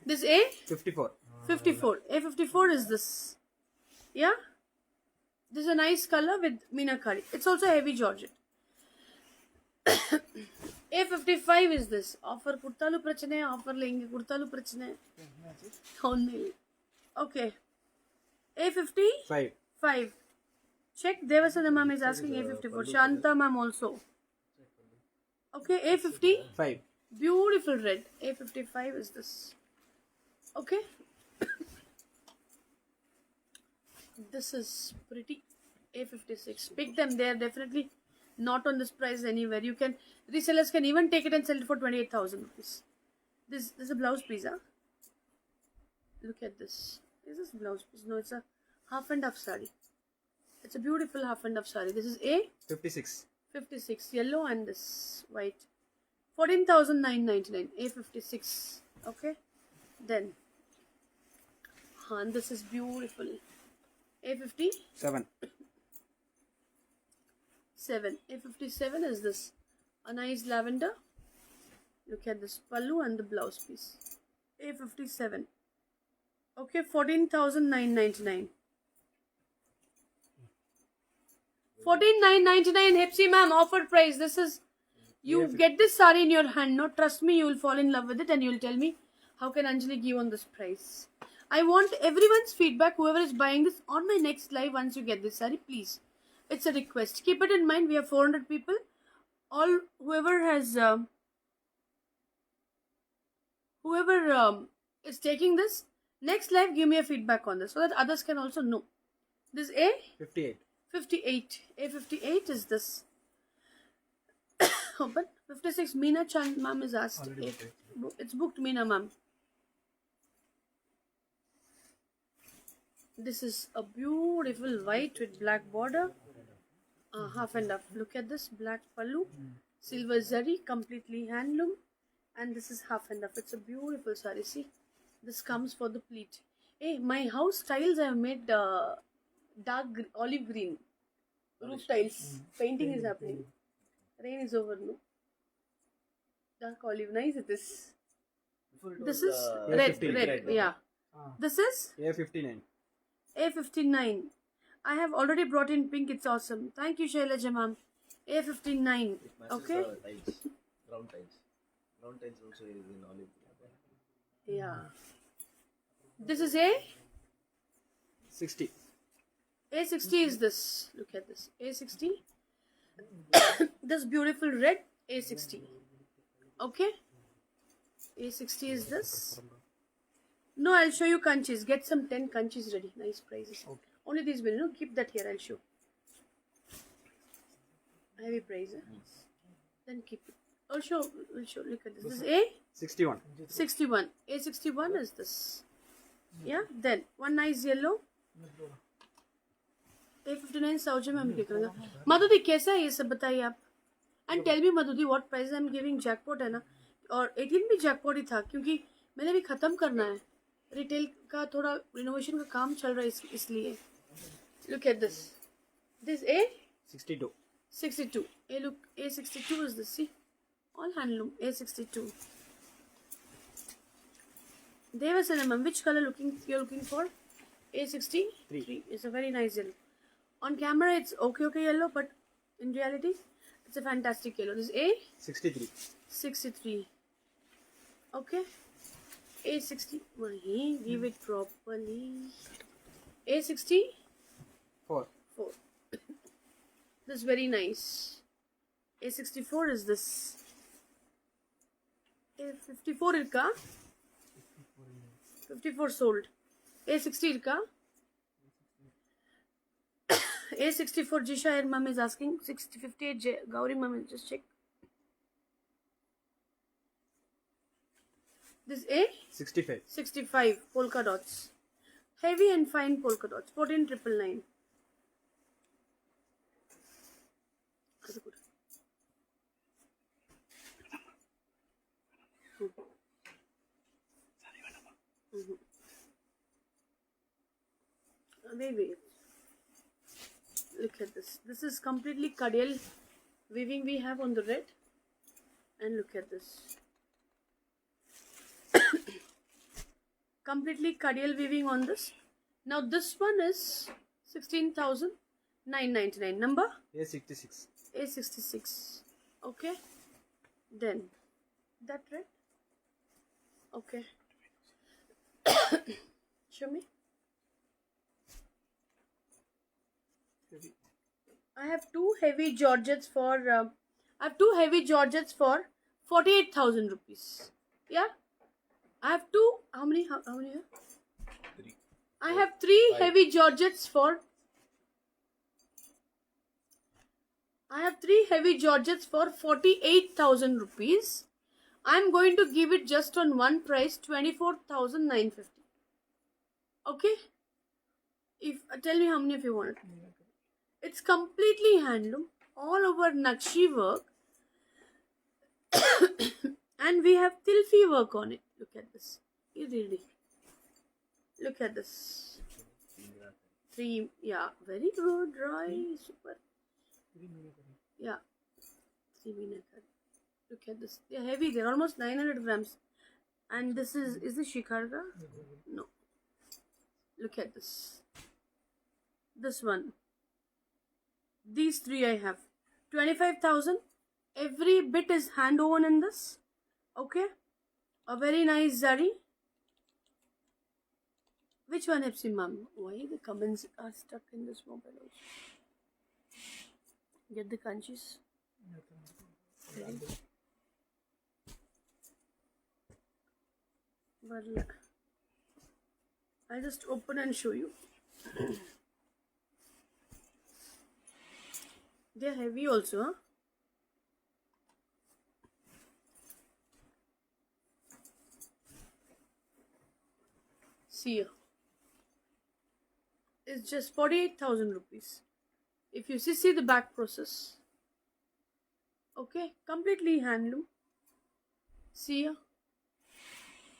This A? 54. 54. A54 is this. Yeah? This is a nice color with Meenakari. It's also heavy Georgette. A55 is this. Offer kurtalu prachane, offer lenge kurtalu prachane. Only. Okay. A50? 5. Check. Devasana ma'am is asking A54. Shanta ma'am also. Okay. A50? 5. Beautiful red. A55 is this. Okay. This is pretty. A56. Pick them. They are definitely not on this price anywhere. You can, resellers can even take it and sell it for 28,000 rupees. This is a blouse piece, huh? Look at this. Is this blouse piece? No, it's a half and half sari. It's a beautiful half and half sari. This is A 56. 56 yellow and this white. 14,999. A56. Okay. Then. And this is beautiful. A50. 7. A57 is this. A nice lavender. Look at this pallu and the blouse piece. A57. Okay, 14,999. 14,999 Hepsi ma'am, offer price. This is, you get this sari in your hand. No, trust me, you will fall in love with it and you will tell me how can Anjali give on this price. I want everyone's feedback, whoever is buying this, on my next live once you get this sari, please. It's a request. Keep it in mind, we have 400 people. All, whoever has, is taking this, next live, give me a feedback on this so that others can also know. This A? 58. 58. A58 is this. Open. 56. Meena Chand ma'am is asked. It's booked, Meena ma'am. This is a beautiful white with black border. Half and half. Look at this. Black pallu. Silver zari. Completely handloom. And this is half and half. It's a beautiful saree. See. This comes for the pleat. Hey, my house tiles I have made dark olive green. Roof tiles. Painting is happening. Rain is over, no? Dark olive. Nice it is. This is red. Yeah. This is A59. A59. I have already brought in pink. It's awesome. Thank you, Shailaja ma'am. A59. Okay. Tiles. Brown tiles. Brown tiles also is in olive. Yeah. This is A. 60. A60 is this. Look at this. A60. This beautiful red. A60. Okay. A60 is this. No, I'll show you kanchis. Get some 10 kanchis ready. Nice prices. Okay. Only these will. No, keep that here. I'll show. Heavy price. Then keep it. I'll show. We'll show. Look at this. This is A. 61. 61. A61 is this. Yeah. Then one nice yellow. A59 सौजन्य ma'am देख रहा था। मधुदी कैसा है ये सब बताइए आप। And tell me Madhudi what price I am giving. Jackpot है ना, और 18 भी जैकपॉट ही था क्योंकि मैंने भी ख़त्म करना है। रिटेल का थोड़ा रिनोवेशन का काम चल रहा है इसलिए। Look at this, this A 62. 62. A look, A62 is this. See, all handloom. A62. Devasena ma'am, which color you're looking for? A63. It's a very nice yellow. On camera it's okay yellow, but in reality it's a fantastic yellow. This is 63. A63. Okay. A60. Give it properly. A64. 4. This is very nice. A64 is this. A54 irka. 54 sold. A60 irka. A64 Jisha mom is asking. 58 Gauri mom, just check. This A 65. 65 polka dots. Heavy and fine polka dots. 14,999. That's good. Wait. Look at this. This is completely Kadial weaving we have on the red. And look at this. Completely Kadial weaving on this. Now this one is 16,999. Number? A66. A66. Okay. Then that red. Okay. Show me. I have two heavy Georgettes for 48,000 rupees. Yeah. I have two. How many? How many? 3. I have three 5. heavy Georgettes for. I have three heavy Georgettes for 48,000 rupees. I'm going to give it just on one price, 24,950. Okay. Tell me how many of you want it. It's completely handloom, all over Nakshi work, and we have Tilfi work on it. Look at this. Really. Look at this. 3, yeah, very good, right? Super. Yeah, 3 Meenakari. Look at this. They're heavy. They're almost 900 grams. And this is this Shikarga? No. Look at this. This one. These 3 I have. 25,000. Every bit is hand woven in this. Okay. A very nice zari. Which one, Hepsi ma'am? Why the comments are stuck in this mobile also? Get the kanchis. Well, I'll just open and show you. They're heavy also, huh? See here. It's just 48,000 rupees. If you see the back process. Okay, completely handloom. See here.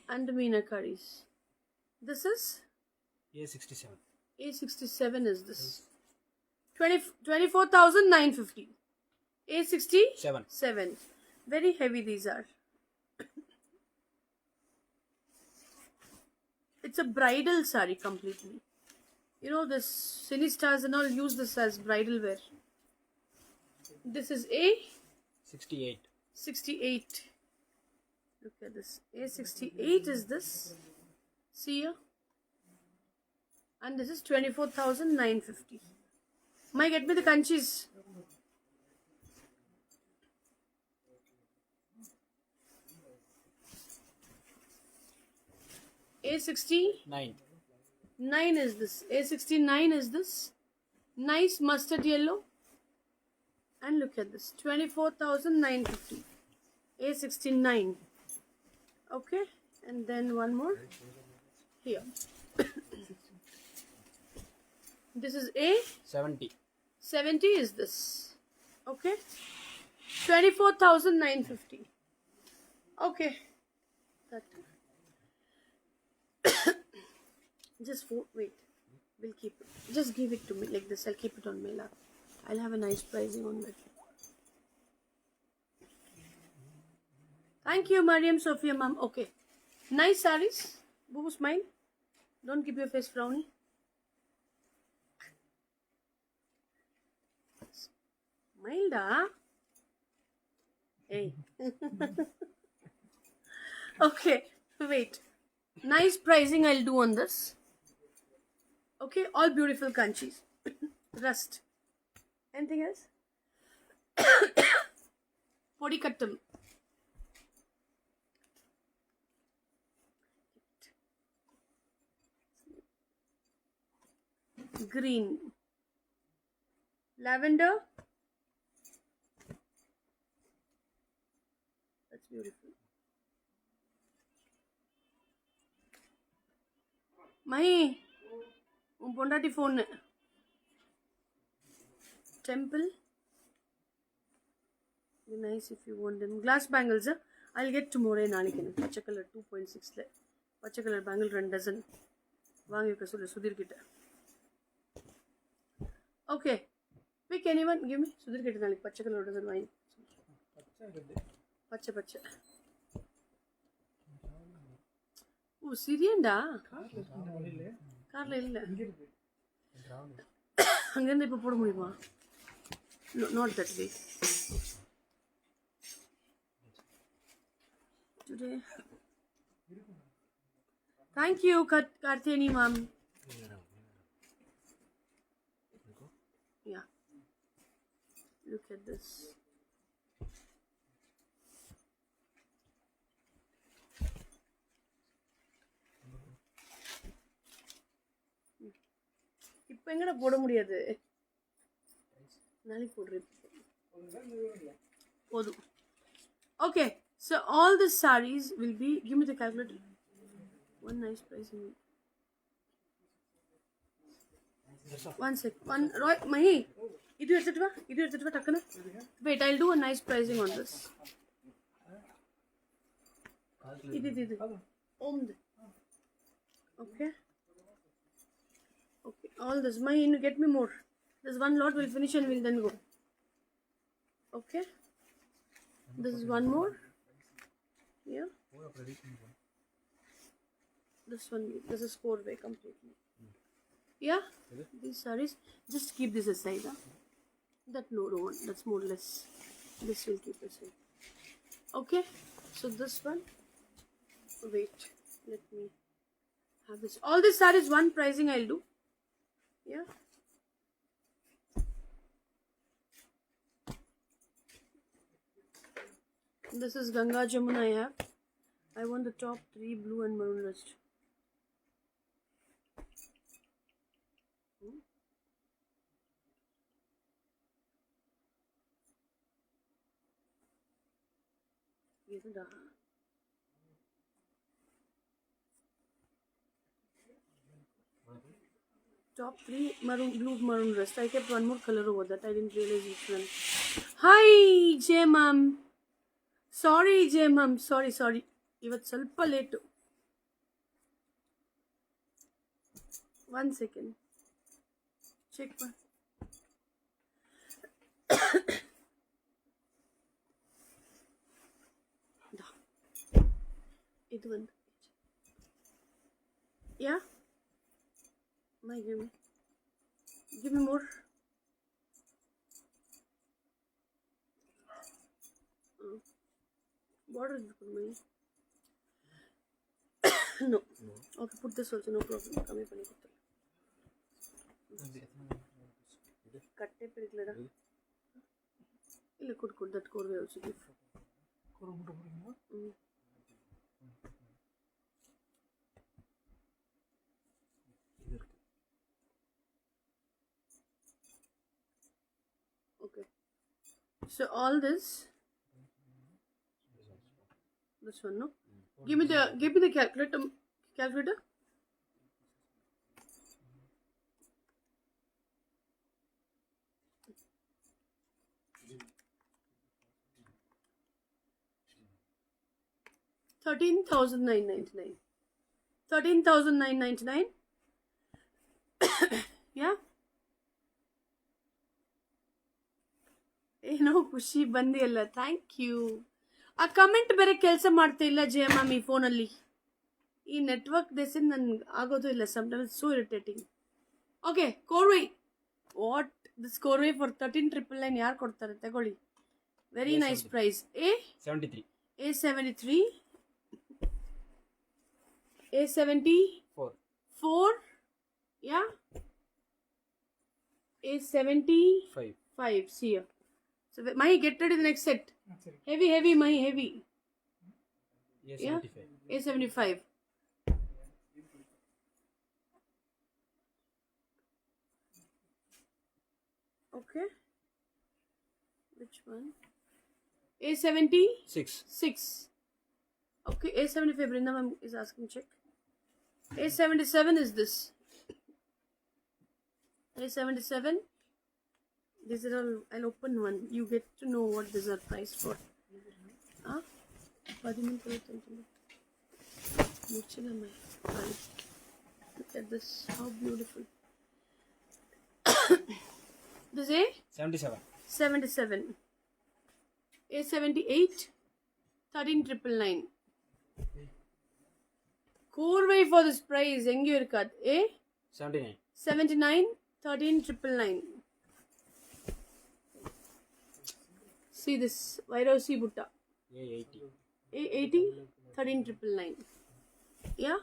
And the Meenakaris. This is A67. A67 is this. 24,950. A67. 7. Very heavy these are. It's a bridal sari completely. You know, this cine stars and all use this as bridal wear. This is A68. 68. Look at this. A68 is this. See here. And this is 24,950. Mai, get me the kanchis. A69 is this. A69 is this. Nice mustard yellow. And look at this. 24,950. A69. Okay. And then one more. Here. This is A. 70. 70 is this. Okay. 24,950. Okay. That. Just wait. We'll keep it. Just give it to me like this. I'll keep it on my lap. I'll have a nice pricing on it. Thank you, Mariam Sophia ma'am. Okay. Nice sarees. Boo, smile. Don't keep your face frowny. Smile da. Hey. Okay. Wait. Nice pricing I'll do on this. Okay. All beautiful kanchis. Rust. Anything else? Podikattam. Green. Lavender. That's beautiful. Mahi, un pondati phone. Temple. Be nice if you want them. Glass bangles. I'll get tomorrow. Nanikinu. Pacha color 2.6 le. Pacha color bangle 2 dozen. Vaangika sollu Sudhir kitta. Okay. Pick anyone. Give me. Sudhir kitta nalik pacha color dozen wine. Pacha pacha. Oh, Syrian da. Carla illa. Anganda ipo poda mudiyuma? No, not that way. Today. Thank you, Kartheni ma'am. Yeah. Look at this. இப்போ எங்கடா போட முடியாது நாளைக்கு போடுறேன் போதும் okay so all the sarees will be give me the calculator one nice pricing one sec one Roy Mahi idu eduthu va takkana wait I'll do a nice pricing on this idu omd okay okay all this Mahi you get me more this one lot will finish and we'll then go okay this is one more yeah this one this is 4-way completely yeah these sarees just keep this aside that no one that's more or less this will keep aside okay so this one wait let me have this all these sarees one pricing I'll do yeah this is Ganga Jamuna I have I want the top 3 blue and maroon list top 3 maroon blue maroon rest I kept one more color over that I didn't realize which one hi J ma'am sorry J ma'am sorry ಇವತ್ತು ಸ್ವಲ್ಪ late one second check one ಇದು ಒಂದು yeah my give me more border no okay put this also no problem கம்மி பண்ணி கொடுத்துறேன் கட்டே பிடிக்கலடா இல்ல good that கோர்வே also give கோர போட்டு போறீங்களா okay so all this one no give me the calculator 13,999. 13,999. Yeah. ಏನೋ ಖುಷಿ ಬಂದಿಲ್ಲ. Thank you. ಆ ಕಮೆಂಟ್ ಬೇರೆ ಕೆಲಸ ಮಾಡ್ತಾ ಇಲ್ಲ ಜಯ ಮ್ಯಾಮ್ ಈ ಫೋನಲ್ಲಿ. ಈ ನೆಟ್ವರ್ಕ್ ದೇಸಿಂದ ನನ್ಗೆ ಆಗೋದು ಇಲ್ಲ. Sometimes so irritating. Okay, Korvai. What this Korvai for 13,999 ಯಾರು ಕೊಡ್ತಾರೆ? ತಗೊಳ್ಳಿ. Very nice price. A73. A73. A74. 4. Yeah. A75. 5. See here. So Mahi, get ready the next set. Heavy, Mahi, heavy. A75. A75. Okay. Which one? A76. 6. Okay, A75. Brinda ma'am is asking, check. A77 is this. A77. These are all. I'll open one. You get to know what these are priced for. Ah, 13,000. Look at this. How beautiful. This A 77. 77. A78. 13,999. Corvay for this price. Engu irukad? A 79. 79. 13,999. See this Vairosi Butta. A80. A80. 13,999. Yeah.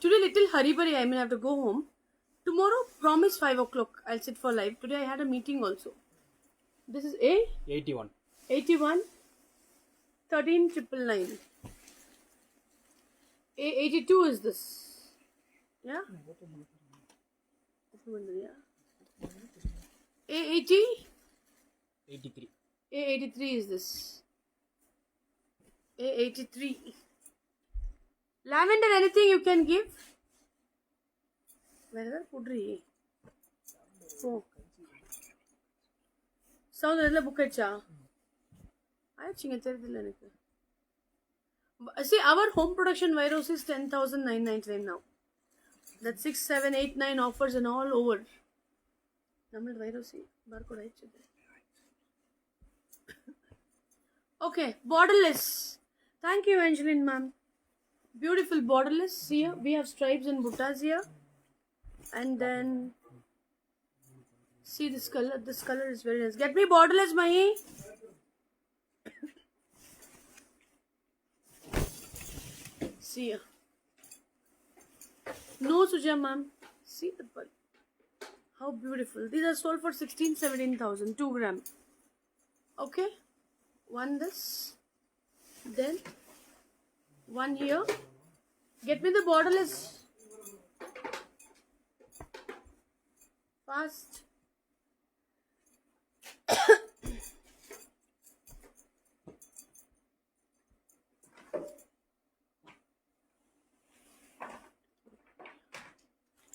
Today little hurry burry. I may have to go home. Tomorrow promise 5 o'clock. I'll sit for live. Today I had a meeting also. This is A 81. 81. 13,999. A82 is this. Yeah. A80. 83. A83 is this. A83. Lavender, anything you can give? Wherever Pudri. Oh. Sound a little bouquet. I think it's see, our home production virus is 10,999 now. That's 6, 7, 8, 9 offers and all over. Number virus barcode. Okay, borderless. Thank you, Angeline ma'am. Beautiful borderless. See here, we have stripes and buttas here. And then, see this color. This color is very nice. Get me borderless, Mahi. See here. No, Suja ma'am. See the bulb. How beautiful. These are sold for 16, 17,000. 2 gram. Okay. One this. Then one here. Get me the borderless. Fast.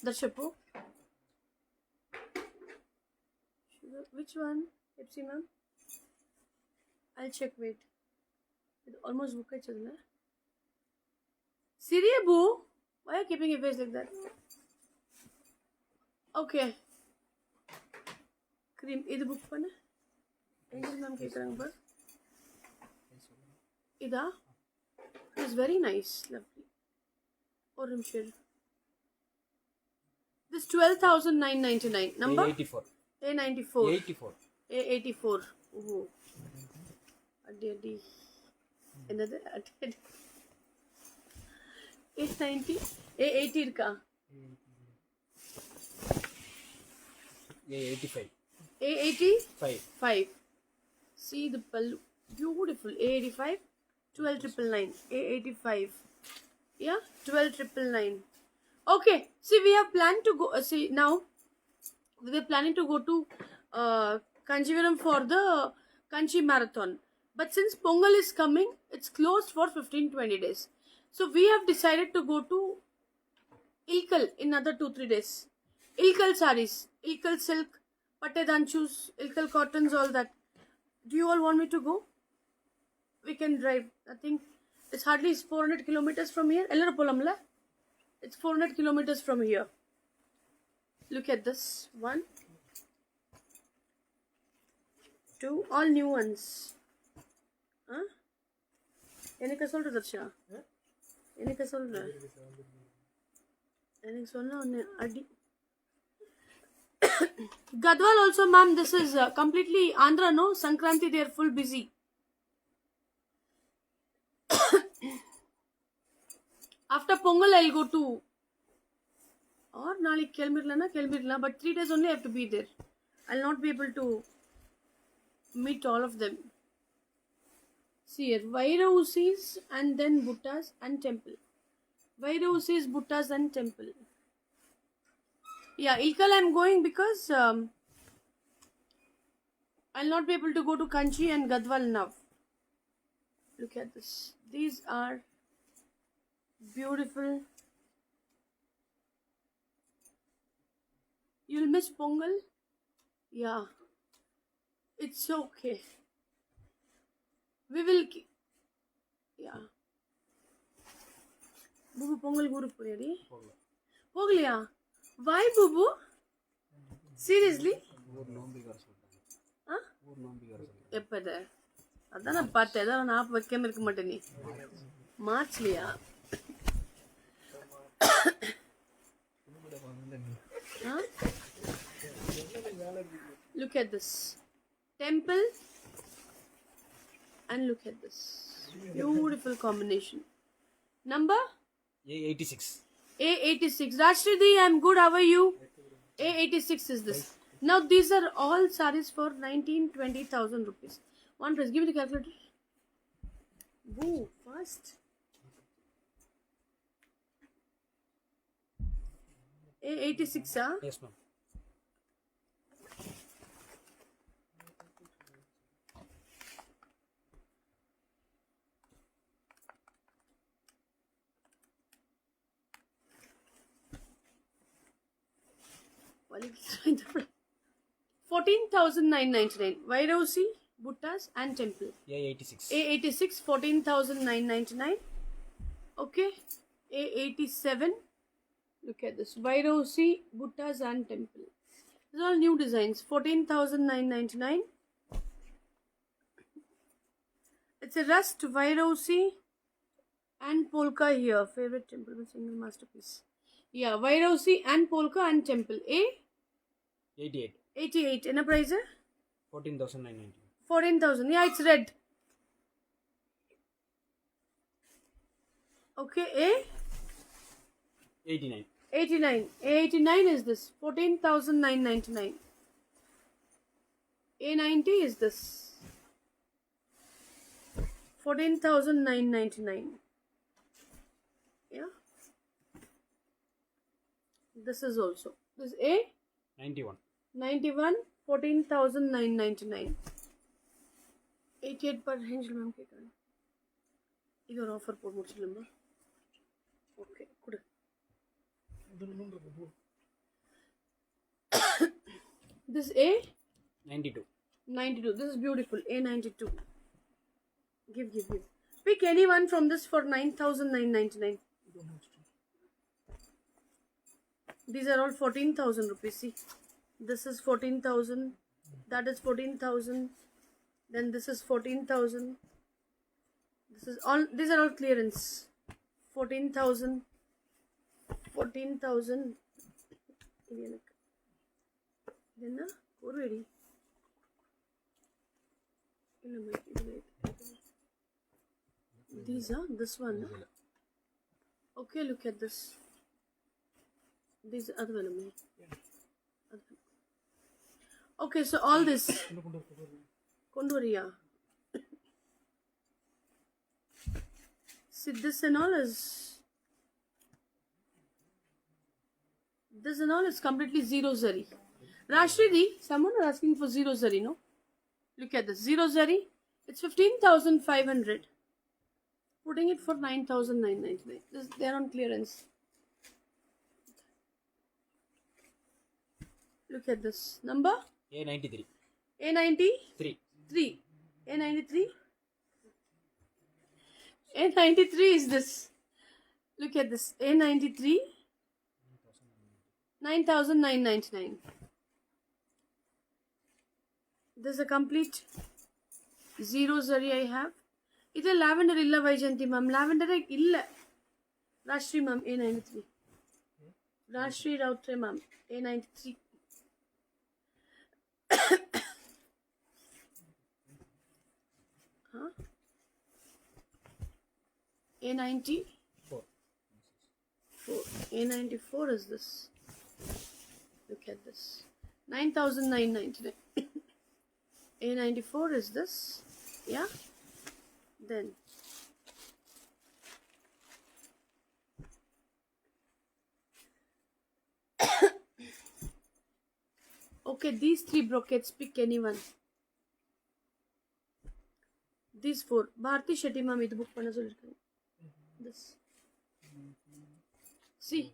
The shampoo. Which one? Pepsi ma'am. I'll check. Wait. It almost booked each other. Siri boo. Why are you keeping your face like that? Okay. Cream. This book panna. Angel ma'am keeping पर. Ida. It's very nice. Lovely. Orange shade. This 12,999. Number? A84. A94. A84. A84. Oh. Addi. Another addi. A90. A80 irka. A85. A85. 5. See the pallu. Beautiful. A85. 12,999. A85. Yeah. 12,999. Okay. See, we have planned to go. See, now we are planning to go to Kanchivaram for the Kanchi Marathon. But since Pongal is coming, it's closed for 15-20 days. So we have decided to go to Ilkal in another 2-3 days. Ilkal saris, Ilkal silk, Patte Danchus, Ilkal cottons, all that. Do you all want me to go? We can drive. I think It's hardly 400 kilometers from here. Ellaru polamla. It's 400 kilometers from here. Look at this. 1, 2, all new ones. Huh? எனக்கு சொல்ற தர்ஷா எனக்கு சொல்ற எனக்கு சொன்ன ஒன்று அடி Gadwal also, ma'am, this is completely Andhra, no? Sankranti, they are full busy. After Pongal, I'll go to. Or Nalik Kelmirla, but 3 days only I have to be there. I'll not be able to meet all of them. See here, Vairausis and then Buttas and temple. Vairausis, Buttas and temple. Yeah, Ilkal I'm going because I'll not be able to go to Kanchi and Gadwal now. Look at this. These are beautiful. You'll miss Pongal? Yeah. It's okay. We will... Yeah. Bubu Pongal Guru Puriyadi? Pogaliya? Why, Bubu? Seriously? Huh? எப்பது அதான் நான் பார்த்தேன் ஏதாவது நான் வைக்காம இருக்க மாட்டேன் நீ மார்ச்லையா Look at this temple and look at this beautiful combination. Number A86. A86. Rashtridi, I'm good. How are you? A86 is this. Now these are all sarees for 19,000-20,000 rupees. One press. Give me the calculator. Boo, fast. A86, huh? Yes, ma'am. $14,999. Vairausi, Buttas and temple. A86. A86, 14,999. Okay. A87. Look at this. Vairausi, Buttas and temple. These are all new designs. 14,999. It's a rust Vairausi and polka here. Favorite temple with single masterpiece. Yeah, Vairausi and polka and temple. A? 88. 88. Enna price? 14,990. 14,000. Yeah, it's red. Okay, A? 89. 89. A89 is this. 14,999. A90 is this. 14,999. Yeah. This is also. This A? 91. 91. 14,999. 88 per Angel ma'am ke karan. Idor offer por mudichilamma. Okay, kudu. This A? 92. 92. This is beautiful. A92. Give. Pick any one from this for 9,999. These are all 14,000 rupees. See, this is 14,000. That is 14,000. Then this is 14,000. This is all. These are all clearance. 14,000. 14,000. Then already. These are this one. Okay, look at this. These other one. Okay, so all this. Kondoriya. See, this and all is. This and all is completely zero zari. Rashtridi, someone was asking for zero zari, no? Look at this. Zero zari. It's 15,500. Putting it for 9,999. They are on clearance. Look at this. Number? A93. A93. 3. 3. A93. A93 is this. Look at this. A93, 9,999. This is a complete zero zari I have. It's a lavender illa Vaijanti ma'am. Lavender illa. Rashri ma'am, A93. Rashri Rautre ma'am, A93. Huh? A94. A94 is this. Look at this. 9,999. A94 is this. Yeah. Then okay, these three brocades, pick anyone. These four. Bharti Shetty ma'am idu book panna sollirukanga. This. See,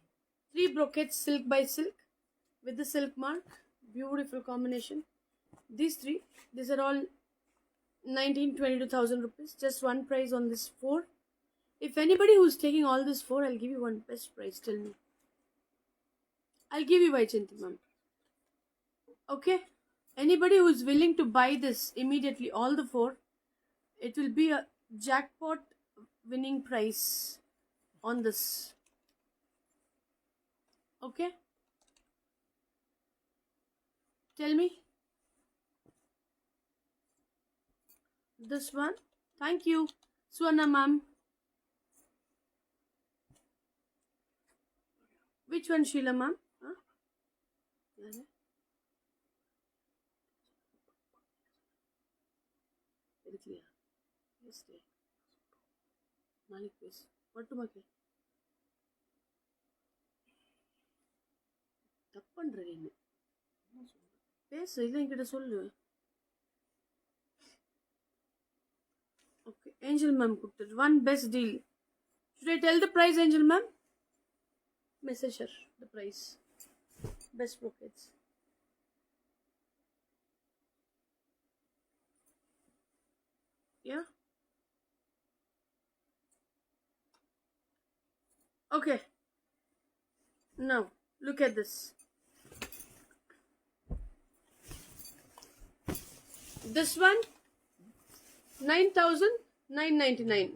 three brocades, silk by silk with the silk mark. Beautiful combination. These three, these are all 19,000 rupees. Just one price on this four. If anybody who's taking all this four, I'll give you one best price. Tell me. I'll give you Vaijanti ma'am. Okay? Anybody who's willing to buy this immediately, all the four, it will be a jackpot winning price on this. Okay? Tell me. This one. Thank you. Swana ma'am. Which one, Sheila ma'am? Huh? Very clear. Yes, dear. Malik, please. What to make? தப்பன்ற என்ன பேசு இல்லை என்கிட்ட சொல்லு. Okay, Angel ma'am கொடுத்துட்டு one best deal. Should I tell the price, Angel ma'am? Message her the price. Best brocades. Yeah. Okay. Now look at this. This one 9,999.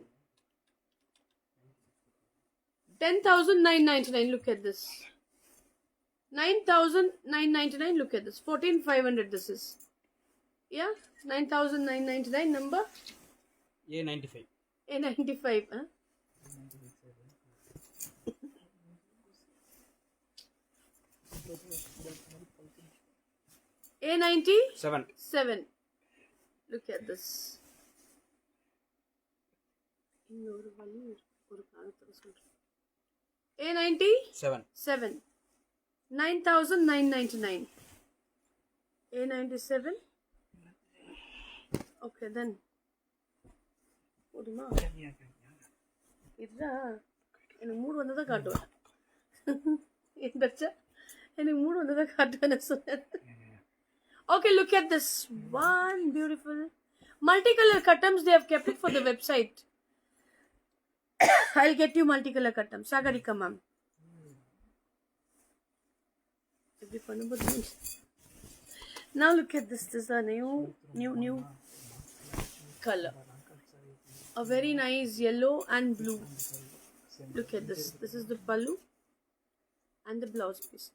10,999. Look at this. 9,999. Look at this. 14,500. This is. Yeah. 9,999 number. A95. A95. Huh? A97. 7. Look at this. A97. 7. 9,999. A97. Okay, then. போதுமா இதுதான் எனக்கு மூடு வந்ததான் காட்டுவேன். எனக்கு மூடு வந்ததான் காட்டுவேன் சொன்னேன். Okay, look at this one beautiful multicolor cuttums. They have kept it for the website. I'll get you multicolor cuttums. Sagarika ma'am. Now look at this. This is a new color. A very nice yellow and blue. Look at this. This is the pallu and the blouse piece.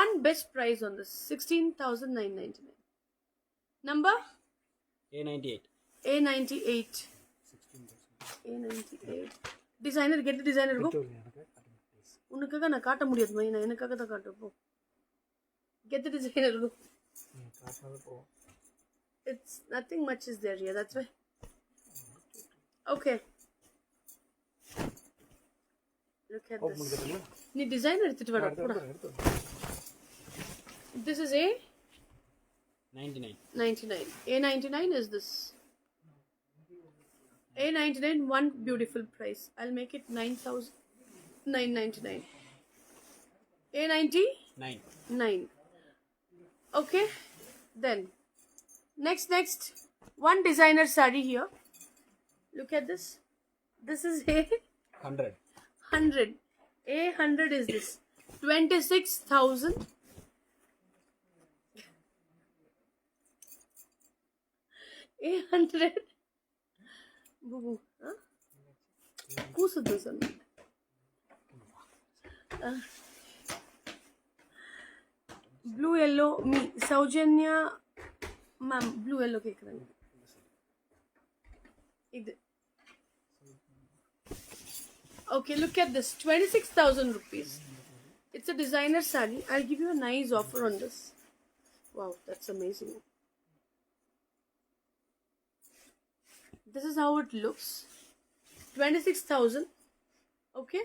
One best price on this, 16,999. Number? A98. A98. A98. Designer, get the designer. Go. உனக்காக நான் காட்ட முடியாது my, நான் எனக்காக தான் காட்டுறப்போ. Get the designer. Go. It's nothing much is there here. That's why. Okay. Look at this. நீ designer எடுத்துட்டு வர போடா. This is a 99. 99. A99 is this. A99, one beautiful price. I'll make it 9,999. A99. 9. Okay. Then next one designer sari here. Look at this. This is a 100. 100. A 100 is this. 26,000. A 100. Boo boo. Huh? Kusudu son. Blue yellow me. Saujanya ma'am. Blue yellow கேக்குறாங்க. இது. Okay, look at this. 26,000 rupees. It's a designer saree. I'll give you a nice offer on this. Wow, that's amazing. This is how it looks. 26,000. Okay?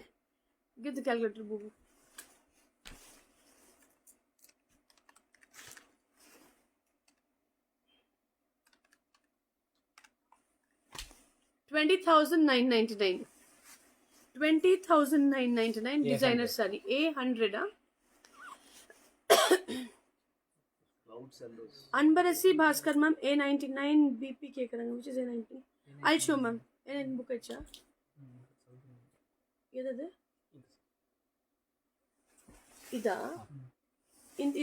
Give the calculator, boo boo. $20,999. 20,999 designer saree. A100. Clouds and those. Anbarasi Bhaskar ma'am. A99 BP கேக்குறாங்க. Which is A90? I'll show ma'am. A9 book ஆச்சா? எது? இதா?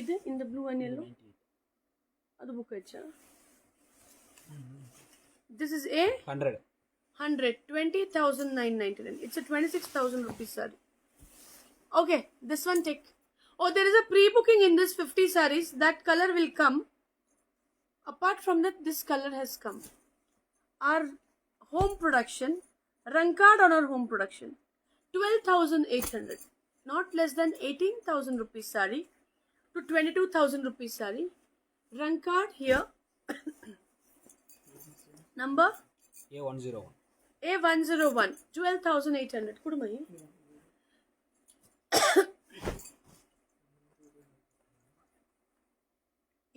இது இந்த blue and yellow. அது book ஆச்சா? This is A 100. 100. 20,999. It's a 26,000 rupees saree. Okay, this one take. Oh, there is a pre-booking in this 50 sarees. That color will come. Apart from that, this color has come. Our home production, rank card on our home production, 12,800. Not less than 18,000 rupees saree to 22,000 rupees saree. Rank card here. Number A101. A101. 12,800. Kudumai.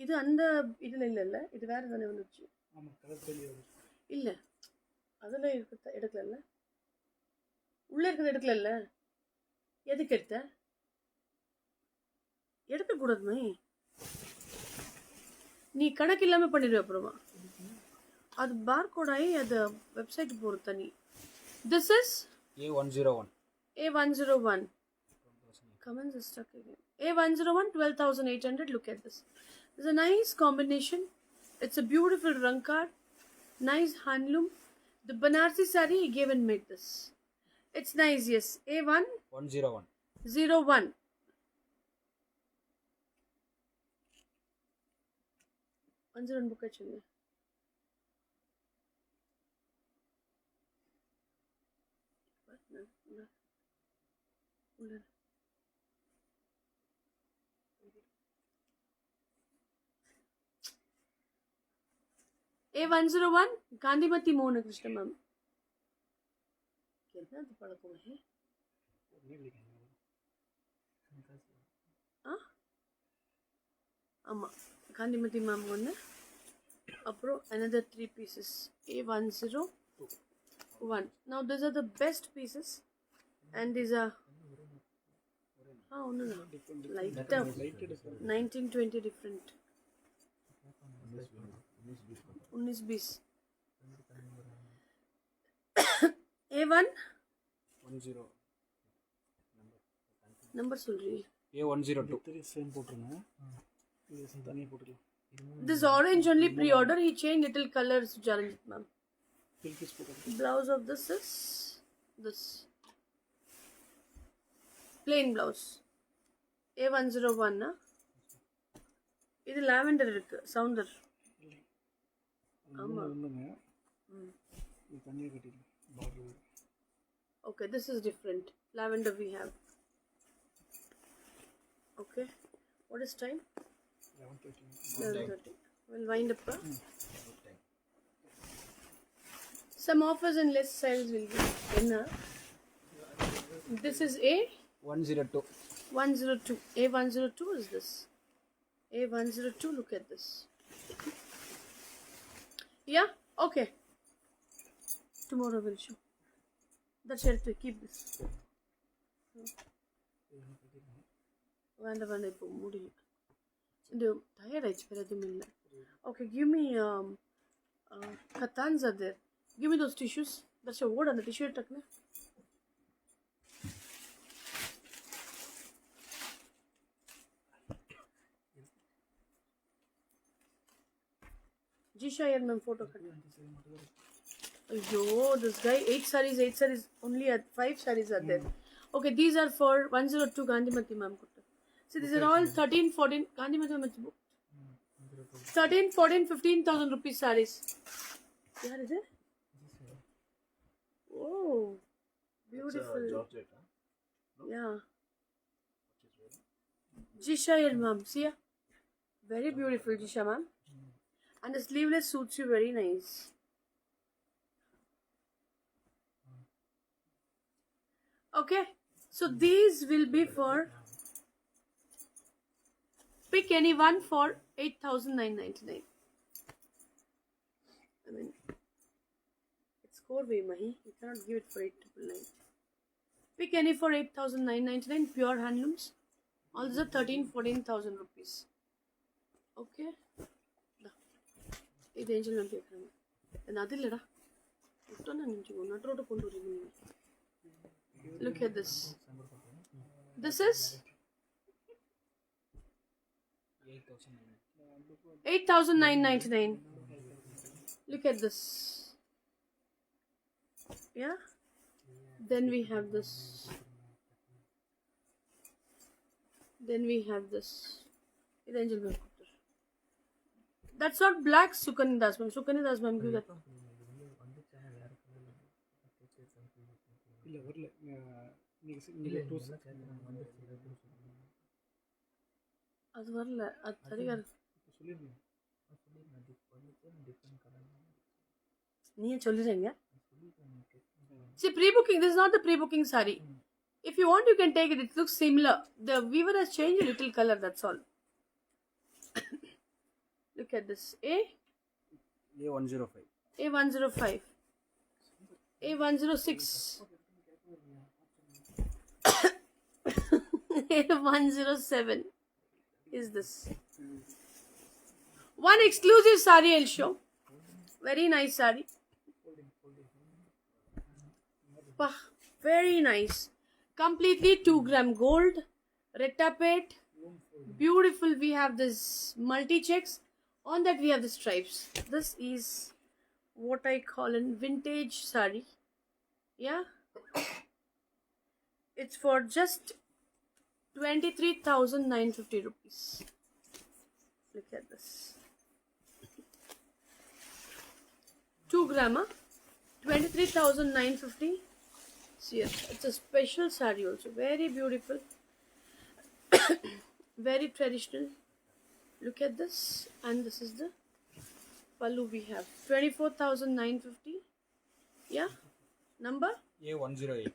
இது அந்த இதுல இல்ல இது வேற தானே வந்துச்சு ஆமா colour தெளிவா இல்ல அதுல இருக்க எடுக்கல உள்ள இருக்கிறது எடுக்கல எதுக்கு எடுக்க கூடாதுமே நீ கணக்கு இல்லாம பண்ணிடுவே அப்புறமா அது barcode ஆயி அது வெப்சைட் போறது தனி this is A101. A101 comments are stuck again A101 12,800 look at this it's a nice combination it's a beautiful rankar nice handloom the Banarsi saree he gave and made this it's nice yes A101 101. Anjaran book achunga A101 Gandhimati Mona Krishna ma'am. कितना तो पढ़ को है? हाँ? आमा Gandhimati ma'am one. Apro another 3 pieces. A101. Now these are the best pieces, and these are. Oh no no. Light up. 1920 different. 19-20 A1 10 number சொல்றீ A102. Same போட்டுருங்க இது தனியா போட்டுக்கலாம் this orange only pre-order he changed little colors Jaranjit ma'am Bilkis போட்டுருங்க blouse of this is this plain blouse A101 na இது lavender இருக்கு சவுந்தர் ஆமா ஒண்ணுங்க இது தனியா கட்டிடலாம் border okay this is different lavender we have okay what is time 11:30 we'll wind up some offers and less sales will be enna this is A102. A102 A102 is this A102 look at this yeah okay tomorrow we'll show that's it to keep this வேண்டாம் வேண்டாம் இப்போ முடியும் இது tired ஆயிடுச்சு வேற எதுவும் இல்லை okay give me kattans are there give me those tissues ದರ್ಶ ಓಡ್ அந்த tissue ಟಕ್ನೆ Jisha here ma'am photo cut. Yo, this guy 8 sarees only at 5 sarees are there. Okay, these are for 102 Gandhimati ma'am. See, these are all 13, 14 Gandhimati ma'am book. 13, 14, 15,000 rupees sarees. Where is it? Oh, beautiful. Georgette, huh? Yeah. Jisha here ma'am. See ya. Very beautiful Jisha ma'am. And the sleeveless suits you very nice. Okay, so these will be for pick any one for 8,999. I mean, it's Corway Mahi. You cannot give it for 8,999. Pick any for 8,999 pure handlooms. All these are 13,000-14,000 rupees. Okay. ಇದು angel ಅಂತ ಹೇಳ್ತಾರೆ ನಾನು ಅದಿಲ್ಲಡ ಇಷ್ಟೊಂದು ನಿಂಚಿಗೋ ನಟ್ರೋಟ ಕೊಂಡೂರಿ look at this. This is 8,999. Look at this. Yeah. Then we have this. Then we have this. ಇದು angel ಬೇಕು. That's not black Sukanya Das ma'am. Sukanya Das ma'am give that. ಇಲ್ಲ ಬರಲ್ಲ ನೀವು ಟೂಸ್ ಅದು ಬರಲ್ಲ ಅದು ಸರಿಗಾರ ನೀನು சொல்லிறீங்க. See, pre-booking, this is not the pre-booking saree. If you want, you can take it. It looks similar. The weaver has changed a little color, that's all. Look at this. A105. A105. A106. A107 is this. One exclusive saree I'll show. Very nice saree. Wow, very nice. Completely 2 gram gold. Retapet. Beautiful. We have this multi checks. On that we have the stripes. This is what I call a vintage saree. Yeah. It's for just 23,950 rupees. Look at this. 2 gram, 23,950. See, it's a special saree also. Very beautiful. Very traditional. Look at this, and this is the pallu we have. 24,950. Yeah. Number? A108.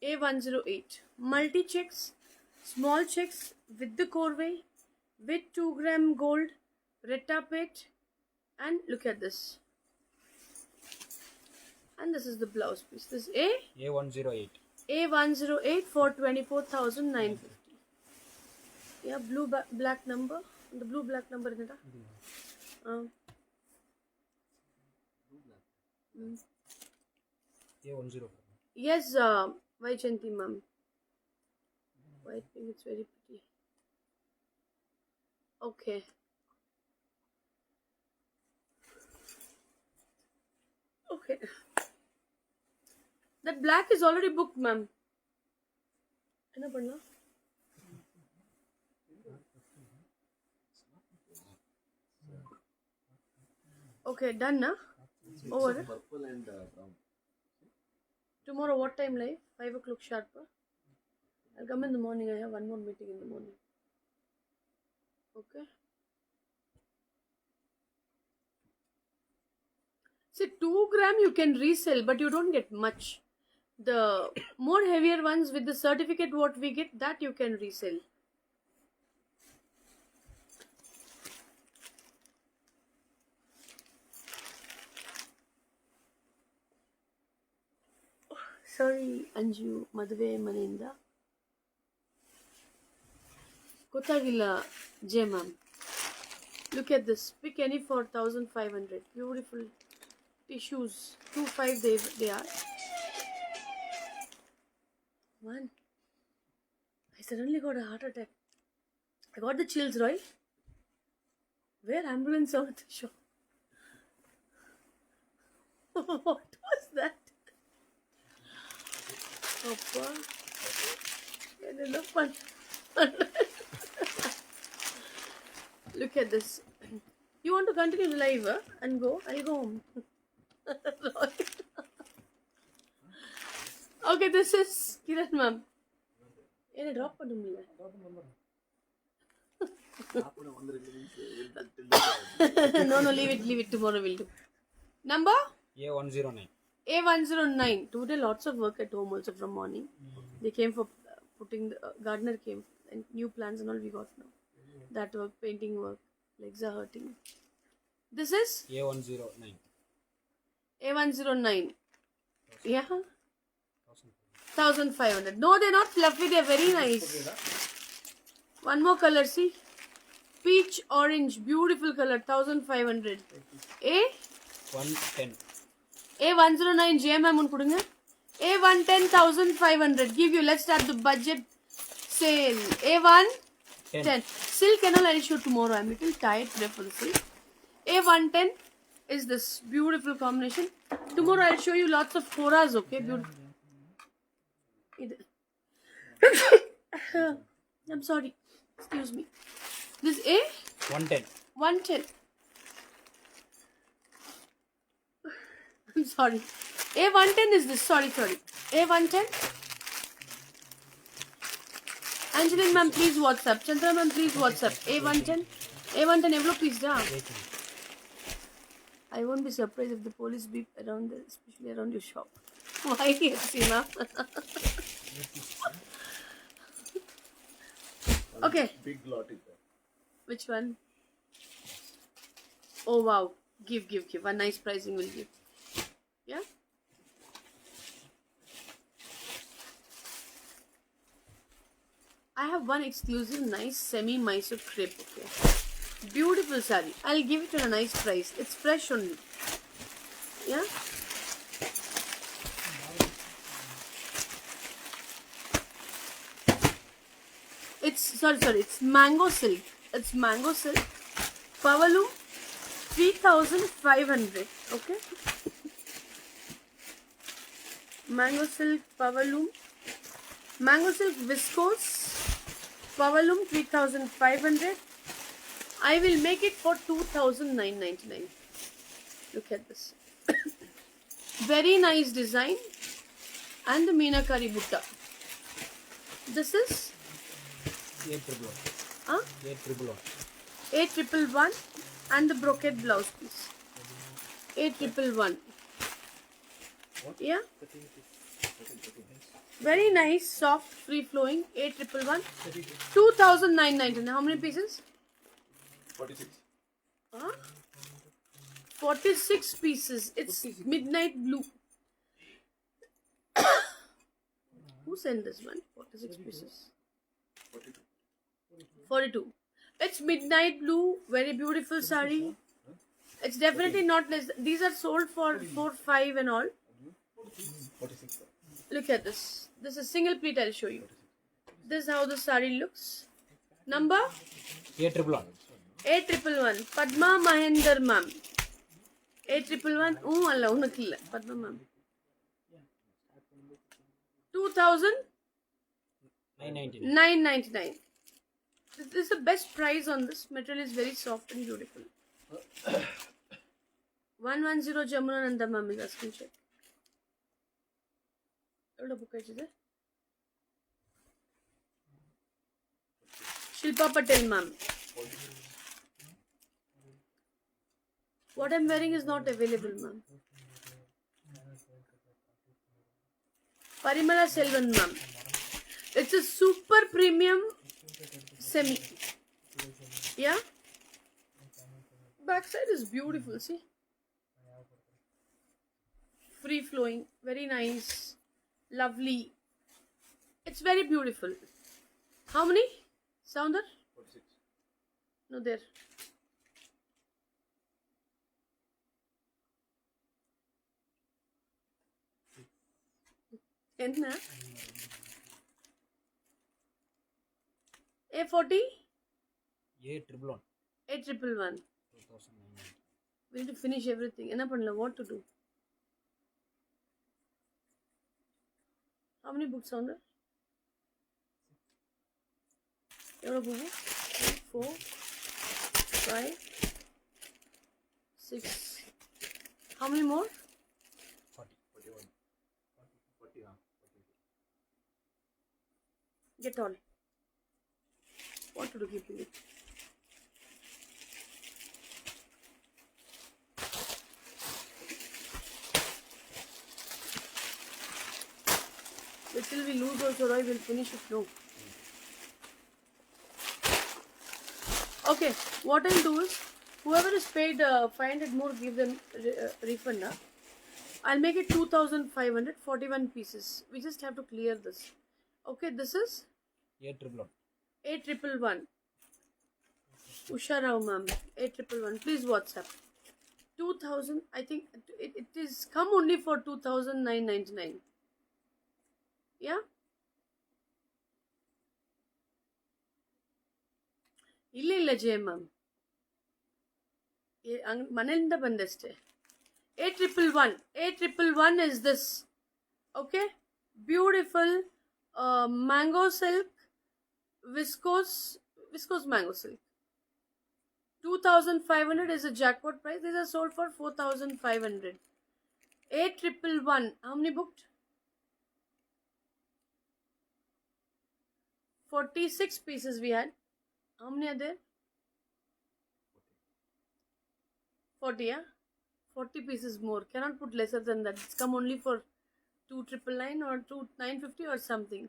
A108. Multi checks, small checks with the corvée, with 2 gram gold, retapet, and look at this. And this is the blouse piece. This is A108. A108 for 24,950. Yeah, blue black number. The blue black number is it? A105. Yes, Vaichanti ma'am. I think it's very pretty. Okay. Okay. That black is already booked, ma'am. Enna panna? Okay, done na? Over. Purple and brown. Tomorrow what time live? 5 o'clock sharp. I'll come in the morning. I have one more meeting in the morning. Okay. See, 2 gram you can resell, but you don't get much. The more heavier ones with the certificate what we get, that you can resell. Sorry, Anju, Madhve Manenda. Kotagilla J ma'am. Look at this. Pick any for 1,500. Beautiful tissues. 2.5 they are. Man, I suddenly got a heart attack. I got the chills, Roy. Where ambulance out the shop? What was that? Papa. Enough fun. Look at this. You want to continue the live and go? I'll go home. Okay, this is Kiran ma'am. Any drop or No, leave it. Tomorrow we'll do. Number? A109. A109. Today lots of work at home also from morning. They came for putting the gardener came and new plants and all we got now. That work, painting work, legs are hurting. This is A109. A109. Yeah. 1500. No, they're not fluffy, they're very nice. One more color, see. Peach orange, beautiful color, 1500. A110. A109 JMM kudunga. A110 1500. Give you, let's start the budget sale. A110. Silk and all I'll show tomorrow. I'm a little tired today for the silk. A110 is this beautiful combination. Tomorrow I'll show you lots of koras, okay? Beautiful. I'm sorry. Excuse me. This A110. 110. I'm sorry. A110 is this. Sorry. A110. Angeline ma'am, please WhatsApp. Chandra ma'am, please WhatsApp. A110. A110 evlo please da. I won't be surprised if the police beep around there, especially around your shop. Why, Sina? Okay. Big lot is there. Which one? Oh wow. Give. A nice pricing will give. Yeah? I have one exclusive nice semi-Mysore crepe, okay? Beautiful saree. I'll give it at a nice price. It's fresh only. Yeah? It's mango silk. It's mango silk. Powerloom 3500. Okay? Mango silk Powerloom. Mango silk viscose. Powerloom 3500. I will make it for 2999. Look at this. Very nice design. And the Meenakari Butta. This is A111 and the brocade blouse piece. A111. Yeah. Very nice, soft, free flowing. A111. 2999. How many pieces? 46. 46 pieces. It's midnight blue. Who sent this one? 46 pieces. 42. It's midnight blue. Very beautiful sari. It's definitely not less. These are sold for 4, 5 and all. 46. Look at this. This is single pleat. I'll show you. This is how the sari looks. Number? A111. A111. Padma Mahendra ma'am. A111. Allah, unakilla. Padma ma'am. 2,999. This is the best price on this. Material is very soft and beautiful. 110 Jamuna Nanda ma'am is asking check. Book Shilpa Patel ma'am. What I'm wearing is not available, ma'am. Parimala Selvan ma'am. It's a super premium semi. Yeah? Backside is beautiful, see? Free flowing, very nice, lovely. It's very beautiful. How many? Sounder? 46. No, there. என்ன A40 A111 A111 2990. we need to finish everything என்ன பண்ணலாம் what to do how many books on there எவ்வளவு book 4 5 6 how many more 40 41 40 40 get all what to do keeping it till we lose also Roy will finish it no okay what I'll do is whoever is paid 500 more give them refund I'll make it 2500 41 pieces we just have to clear this okay this is A111 A111 Usha Rao ma'am A111 please WhatsApp 2000 I think it is come only for 2999 yeah ಇಲ್ಲ J ma'am ಮನೆಯಿಂದ ಬಂದಷ್ಟೇ A111 is this okay beautiful mango silk viscose mango silk 2500 is a jackpot price these are sold for 4500 A111 how many booked 46 pieces we had how many are there 40 yeah 40 pieces more cannot put lesser than that it's come only for 2999 or 2950 or something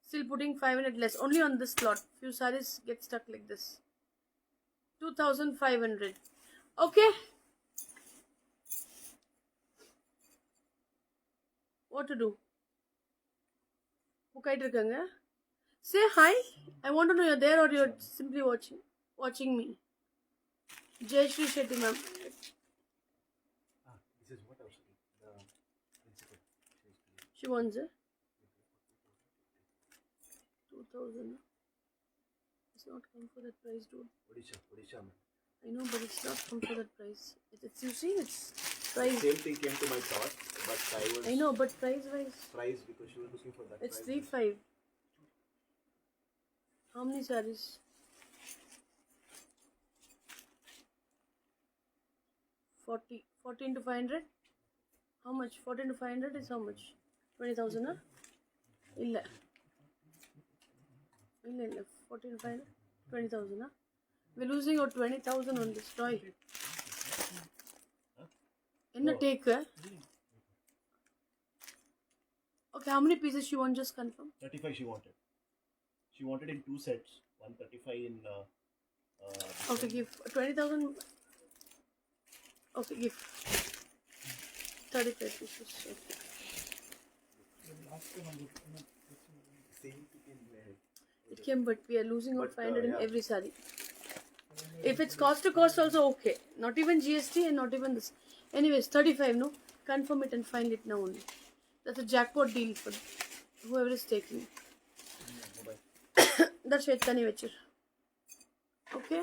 still putting 500 less only on this slot few sarees get stuck like this 2500 okay what to do book ஆயிட்டு இருக்காங்க say hi I want to know you're there or you're simply watching me Jay Shri Shetty ma'am This is what I was saying. The principal. she wants it 2000 it's not come for that price dude Odisha man. I know but it's not come for that price it's you see it's price Same thing came to my thought, but I know but price wise price because she was looking for that it's price. 35 how many sarees 40 into 500 how much 40 into 500 is how much 20000 huh? illa 40 into 500 20000 huh? we're losing out 20000 on this toy enna take okay how many pieces you want just confirm 35 she wanted. She wanted in two sets. 135 in. okay give 20000 okay give 35 pieces okay. Same thing in there. It came but we are losing out But, 500 in yeah. every saree if it's cost to cost also okay not even GST and not even this anyways 35 no confirm it and find it now only that's a jackpot deal for whoever is taking that's it tani vechir okay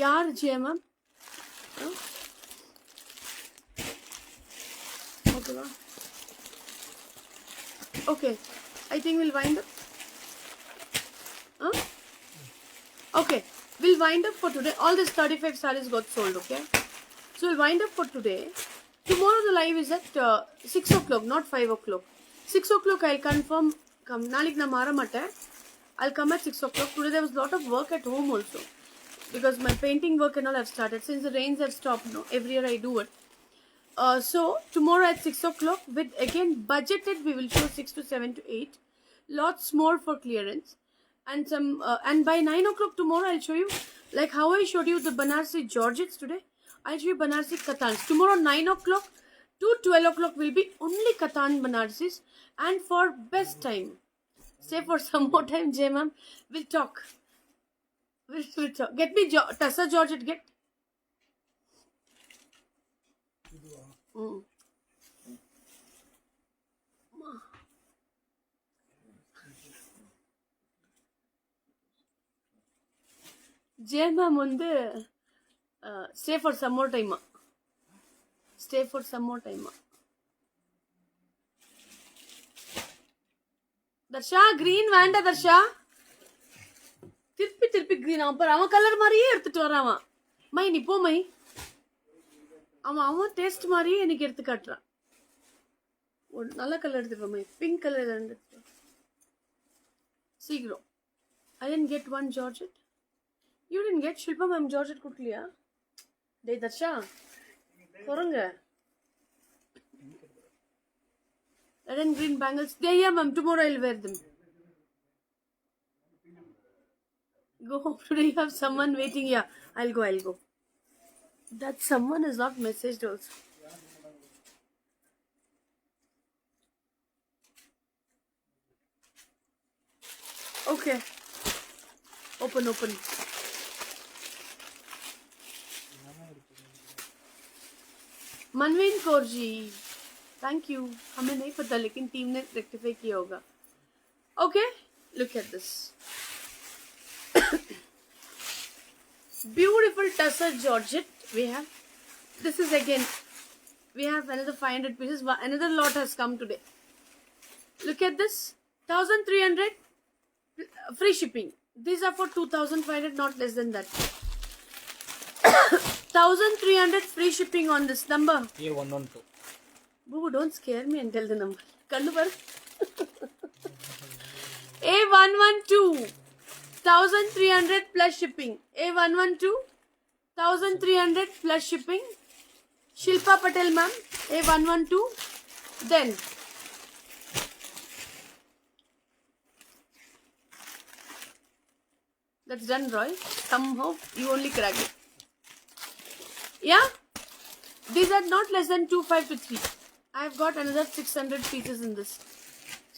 yaar je ma'am okay ma'am. Okay, I think we'll wind up. Huh? Okay, we'll wind up for today. All these 35 sarees got sold, okay? So we'll wind up for today. Tomorrow the live is at 6 o'clock, not 5 o'clock. 6 o'clock I'll confirm. Nalik na mara matte. I'll come at 6 o'clock. Today there was a lot of work at home also. Because my painting work and all have started. Since the rains have stopped, no, every year I do it. So tomorrow at 6 o'clock with again budgeted we will show 6 to 7 to 8 lots more for clearance and some and by 9 o'clock tomorrow I'll show you like how I showed you the Banarsi Georgettes today I'll show you Banarsi Katans tomorrow 9 o'clock to 12 o'clock will be only Katan Banarsis and for best time stay for some more time Jay ma'am we'll talk get me Tessa Georgette get Mm. Jay ma'am வந்து stay for some more time. Stay for some more time. Darsha green வேண்டாம் தர்ஷா. திருப்பி green அவன் colour மாதிரியே எடுத்துட்டு வரான். My நீ போ my. அவன் டேஸ்ட் மாதிரியே எனக்கு எடுத்து காட்டுறான். ஒரு நல்ல கலர் எடுத்துட்டு மை. பிங்க் கலர் எடுத்துட்டு சீக்கிரம். I didn't get one Georgette. You didn't get Shilpa ma'am Georgette கொடுக்கலையா? டேய் Darsha போறங்க. Red and green bangles. There, yeah, ma'am. Tomorrow I'll wear them. Go home today. You have someone waiting. Yeah, I'll go. That someone is not messaged also. Okay. Open. Manveen Kaur ji thank you. हमें नहीं पता लेकिन team ने rectify किया होगा. Okay look at this beautiful tussar georgette we have. This is again we have another 500 pieces. Another lot has come today. Look at this 1300 free shipping. These are for 2500, not less than that. 1300 free shipping on this number. A112. Boo, don't scare me and tell the number. Kannu par. A112 1300 plus shipping. A112 1300 plus shipping. Shilpa Patel ma'am. A112. Then that's done, Roy. Somehow you only cracked it. Yeah, these are not less than 2.5 to 3. I've got another 600 pieces in this.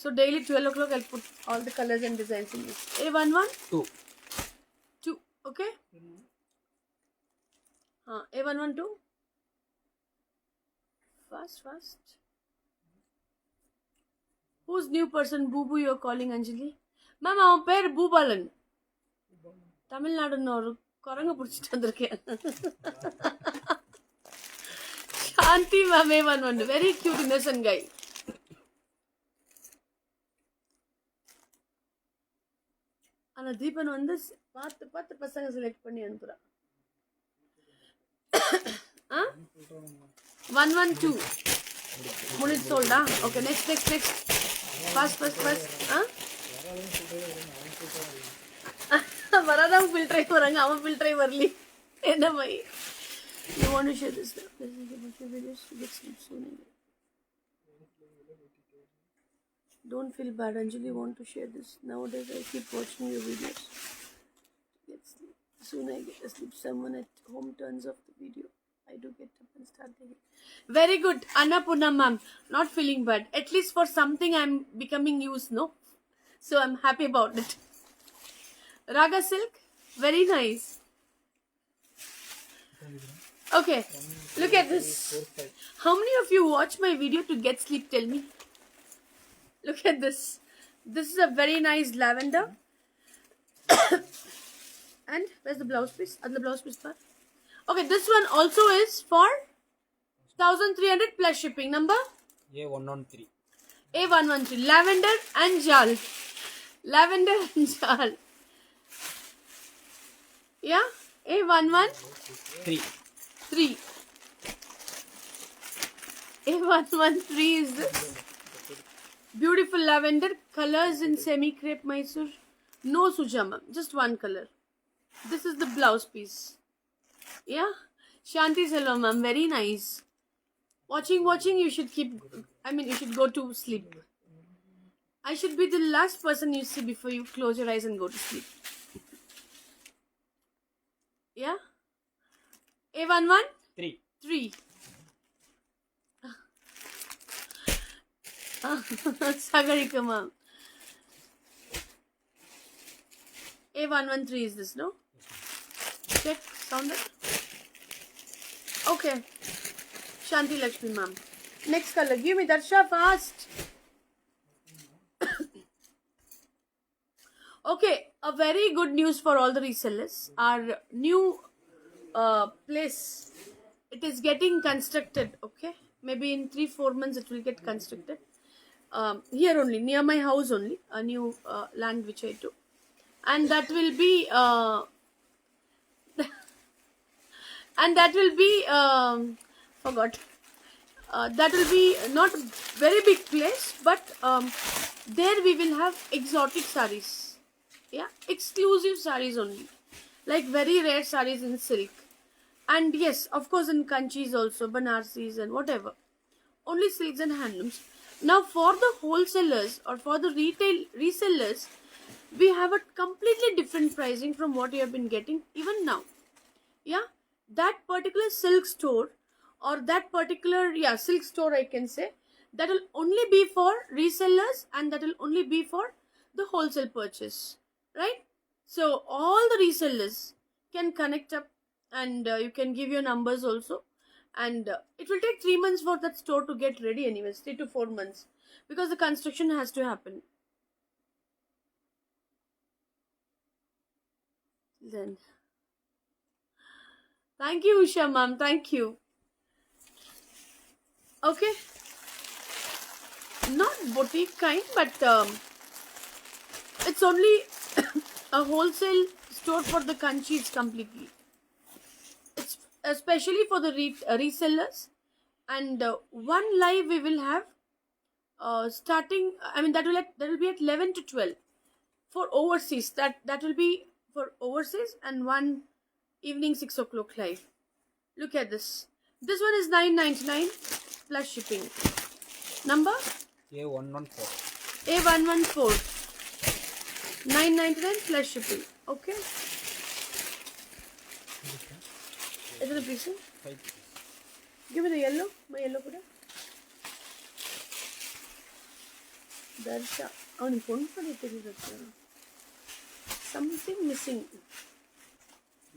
So daily 12 o'clock I'll put all the colors and designs in this. A112. 2. Okay. A112. Fast. Who's new person? Boo Boo you're calling Anjali? Ma'am, our pair Boobalan. Tamil Nadu no koranga pudichittu vandirken. Shanti ma'am A112. Very cute innocent guy. ஆனா தீபன் வந்து பார்த்து பசங்க select பண்ணி அனுப்புறா. 112 முடிச்சு சொல்டா. Okay next fast வராதவங்க ஃபில்டரை வராங்க, அவன் ஃபில்டரை வரலி. என்ன my you want to share this stuff? This is about your videos to get sleep soon. Don't feel bad. Anjali want to share this. Nowadays I keep watching your videos. Get sleep. Soon I get to sleep. Someone at home turns off the video. I do get up and start again. Very good. Annapurna ma'am. Not feeling bad. At least for something I'm becoming used, no? So I'm happy about it. Raga silk. Very nice. Okay. Look at this. How many of you watch my video to get sleep? Tell me. Look at this. This is a very nice lavender. And where's the blouse piece? The blouse piece part. Okay, this one also is for 1300 plus shipping. Number? A113. A113. Lavender and jal. Lavender and jal. Yeah? A113. 3. A113 is this. Beautiful lavender. Colors in semi-crepe Mysore. No sujama. Just one color. This is the blouse piece. Yeah? Shanti Selva ma'am. Very nice. Watching, you should you should go to sleep. I should be the last person you see before you close your eyes and go to sleep. Yeah? A113. 3. Sagarika ma'am. A113 is this, no? Check, sound it. Okay. Shanti Lakshmi ma'am. Next color. Give me Darsha fast. Okay, a very good news for all the resellers. Our new place, it is getting constructed. Okay, maybe in 3-4 months it will get constructed. Here only, near my house only, a new land which I took, and that will be forgot. That will be not very big place, but there we will have exotic sarees. Yeah, exclusive sarees only, like very rare sarees in silk, and yes, of course in kanchis also, banarsis and whatever, only silks and handlooms. Now for the wholesalers or for the retail resellers, we have a completely different pricing from what you have been getting even now. Yeah, that particular silk store or that particular silk store, I can say, that will only be for resellers and that will only be for the wholesale purchase, right? So all the resellers can connect up, and you can give your numbers also, and it will take 3 months for that store to get ready anyways, 3 to 4 months, because the construction has to happen. Then thank you Usha ma'am, thank you. Okay, not boutique kind, but it's only a wholesale store for the kanchis completely. It's especially for the resellers, and one live we will have starting, I mean that will be at 11 to 12 for overseas. That will be for overseas, and one evening 6 o'clock live. Look at this. This one is $9.99 plus shipping. Number A114. A114. $9.99 plus shipping. Okay. Is it a piece? 5. Give me the yellow. My yellow put it. Darsha. Something missing.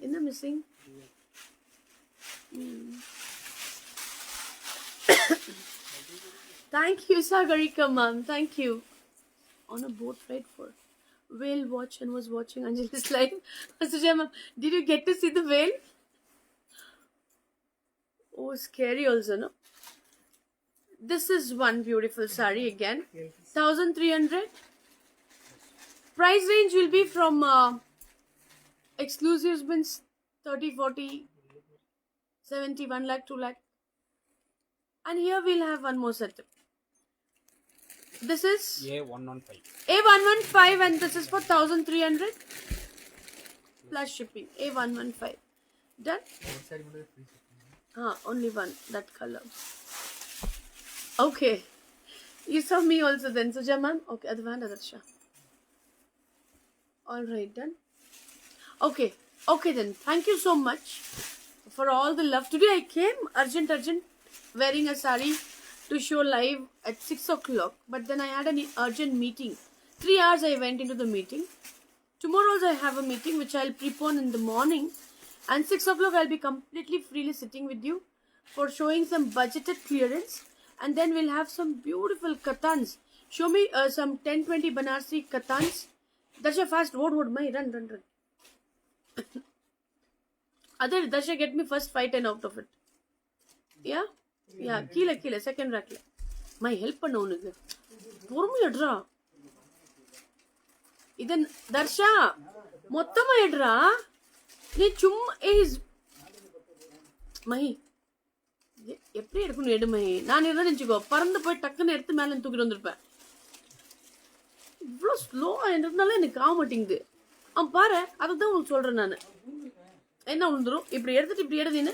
In the missing. Thank you, Sagarika ma'am. Thank you. On a boat ride for whale watch and was watching Anjali's live. Sujay ma'am, did you get to see the whale? Oh, scary also, no? This is one beautiful sari again. 1300. Price range will be from exclusives means 30, 40, 70, 1 lakh, 2 lakh. And here we'll have one more setup. This is A115. A115, and this is for 1300 plus shipping. A115. Done? Only one, that color. Okay. You saw me also then, Suja ma'am. Okay, Advan Adarsha. Alright, done. Okay. Okay then. Thank you so much for all the love. Today I came urgent, wearing a sari to show live at 6 o'clock. But then I had an urgent meeting. 3 hours I went into the meeting. Tomorrow also I have a meeting which I'll prepone in the morning. And 6 o'clock I'll be completely freely sitting with you for showing some budgeted clearance. And then we'll have some beautiful katans. Show me some 10-20 Banarsi katans. Darsha fast, run. Other Darsha, get me first 5-10 out of it. Yeah? Yeah, kila, second rack. My help panna unuku. Pormu edra. Idan Darsha, mottama edra. Nee chumma is Mahi. எப்படி எடுக்கணும் எடுமை நான் இருந்தா நினைச்சுக்கோ பறந்து போய் டக்குன்னு எடுத்து மேல தூக்கிட்டு வந்திருப்பேன். இவ்வளோ ஸ்லோவா இருந்தாலும் எனக்கு ஆக மாட்டேங்குது. அவன் பாரு, அதைதான் உங்களுக்கு சொல்றேன் நான். என்ன விழுந்துரும் இப்படி எடுத்துட்டு இப்படி எடுத்தீன்னு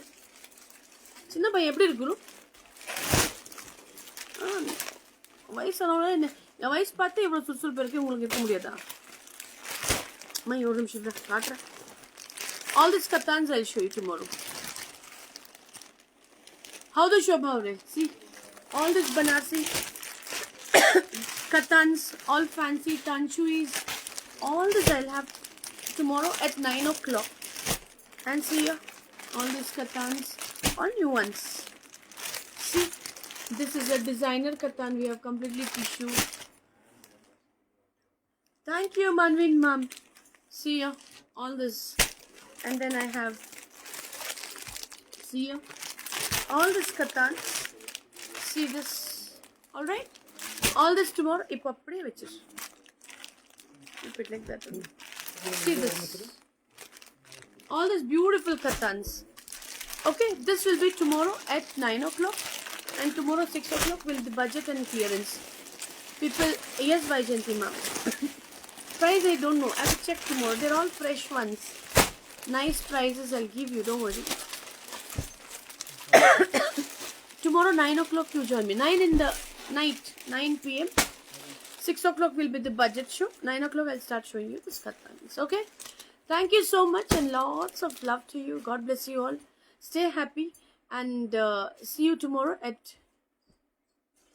சின்ன பையன் எப்படி இருக்கணும்? வயசானவங்க என்ன என் வயசு பார்த்து இவ்வளோ சுறுசுறுப்பு இருக்கு, உங்களுக்கு இருக்க முடியாதா? அம்மா ஒரு நிமிஷம் காட்டுறேன். All these kattans I'll show you tomorrow. How the Shobha Aure? See, all this Banarsi kattans, all fancy tanchuis, all this I'll have tomorrow at 9 o'clock. And see here, all these kattans, all new ones. See, this is a designer katan. We have completely tissue. Thank you, Manvin ma'am. See ya. All this. And then I have, see ya, all this katan. See this. Alright? All this tomorrow. Ipo appadiye vechir. Keep it like that. See this. All these beautiful katans. Okay, this will be tomorrow at 9 o'clock. And tomorrow 6 o'clock will be budget and clearance. People, yes, Vaijanti ma'am. Price I don't know. I will check tomorrow. They're all fresh ones. Nice prices I'll give you. Don't worry. Tomorrow 9 o'clock you join me. 9 in the night. 9 p.m. 6 o'clock will be the budget show. 9 o'clock I'll start showing you the katans. Okay? Thank you so much and lots of love to you. God bless you all. Stay happy and see you tomorrow at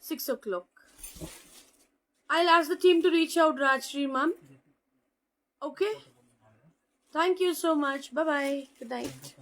6 o'clock. I'll ask the team to reach out, Rajshri ma'am. Okay? Thank you so much. Bye-bye. Good night.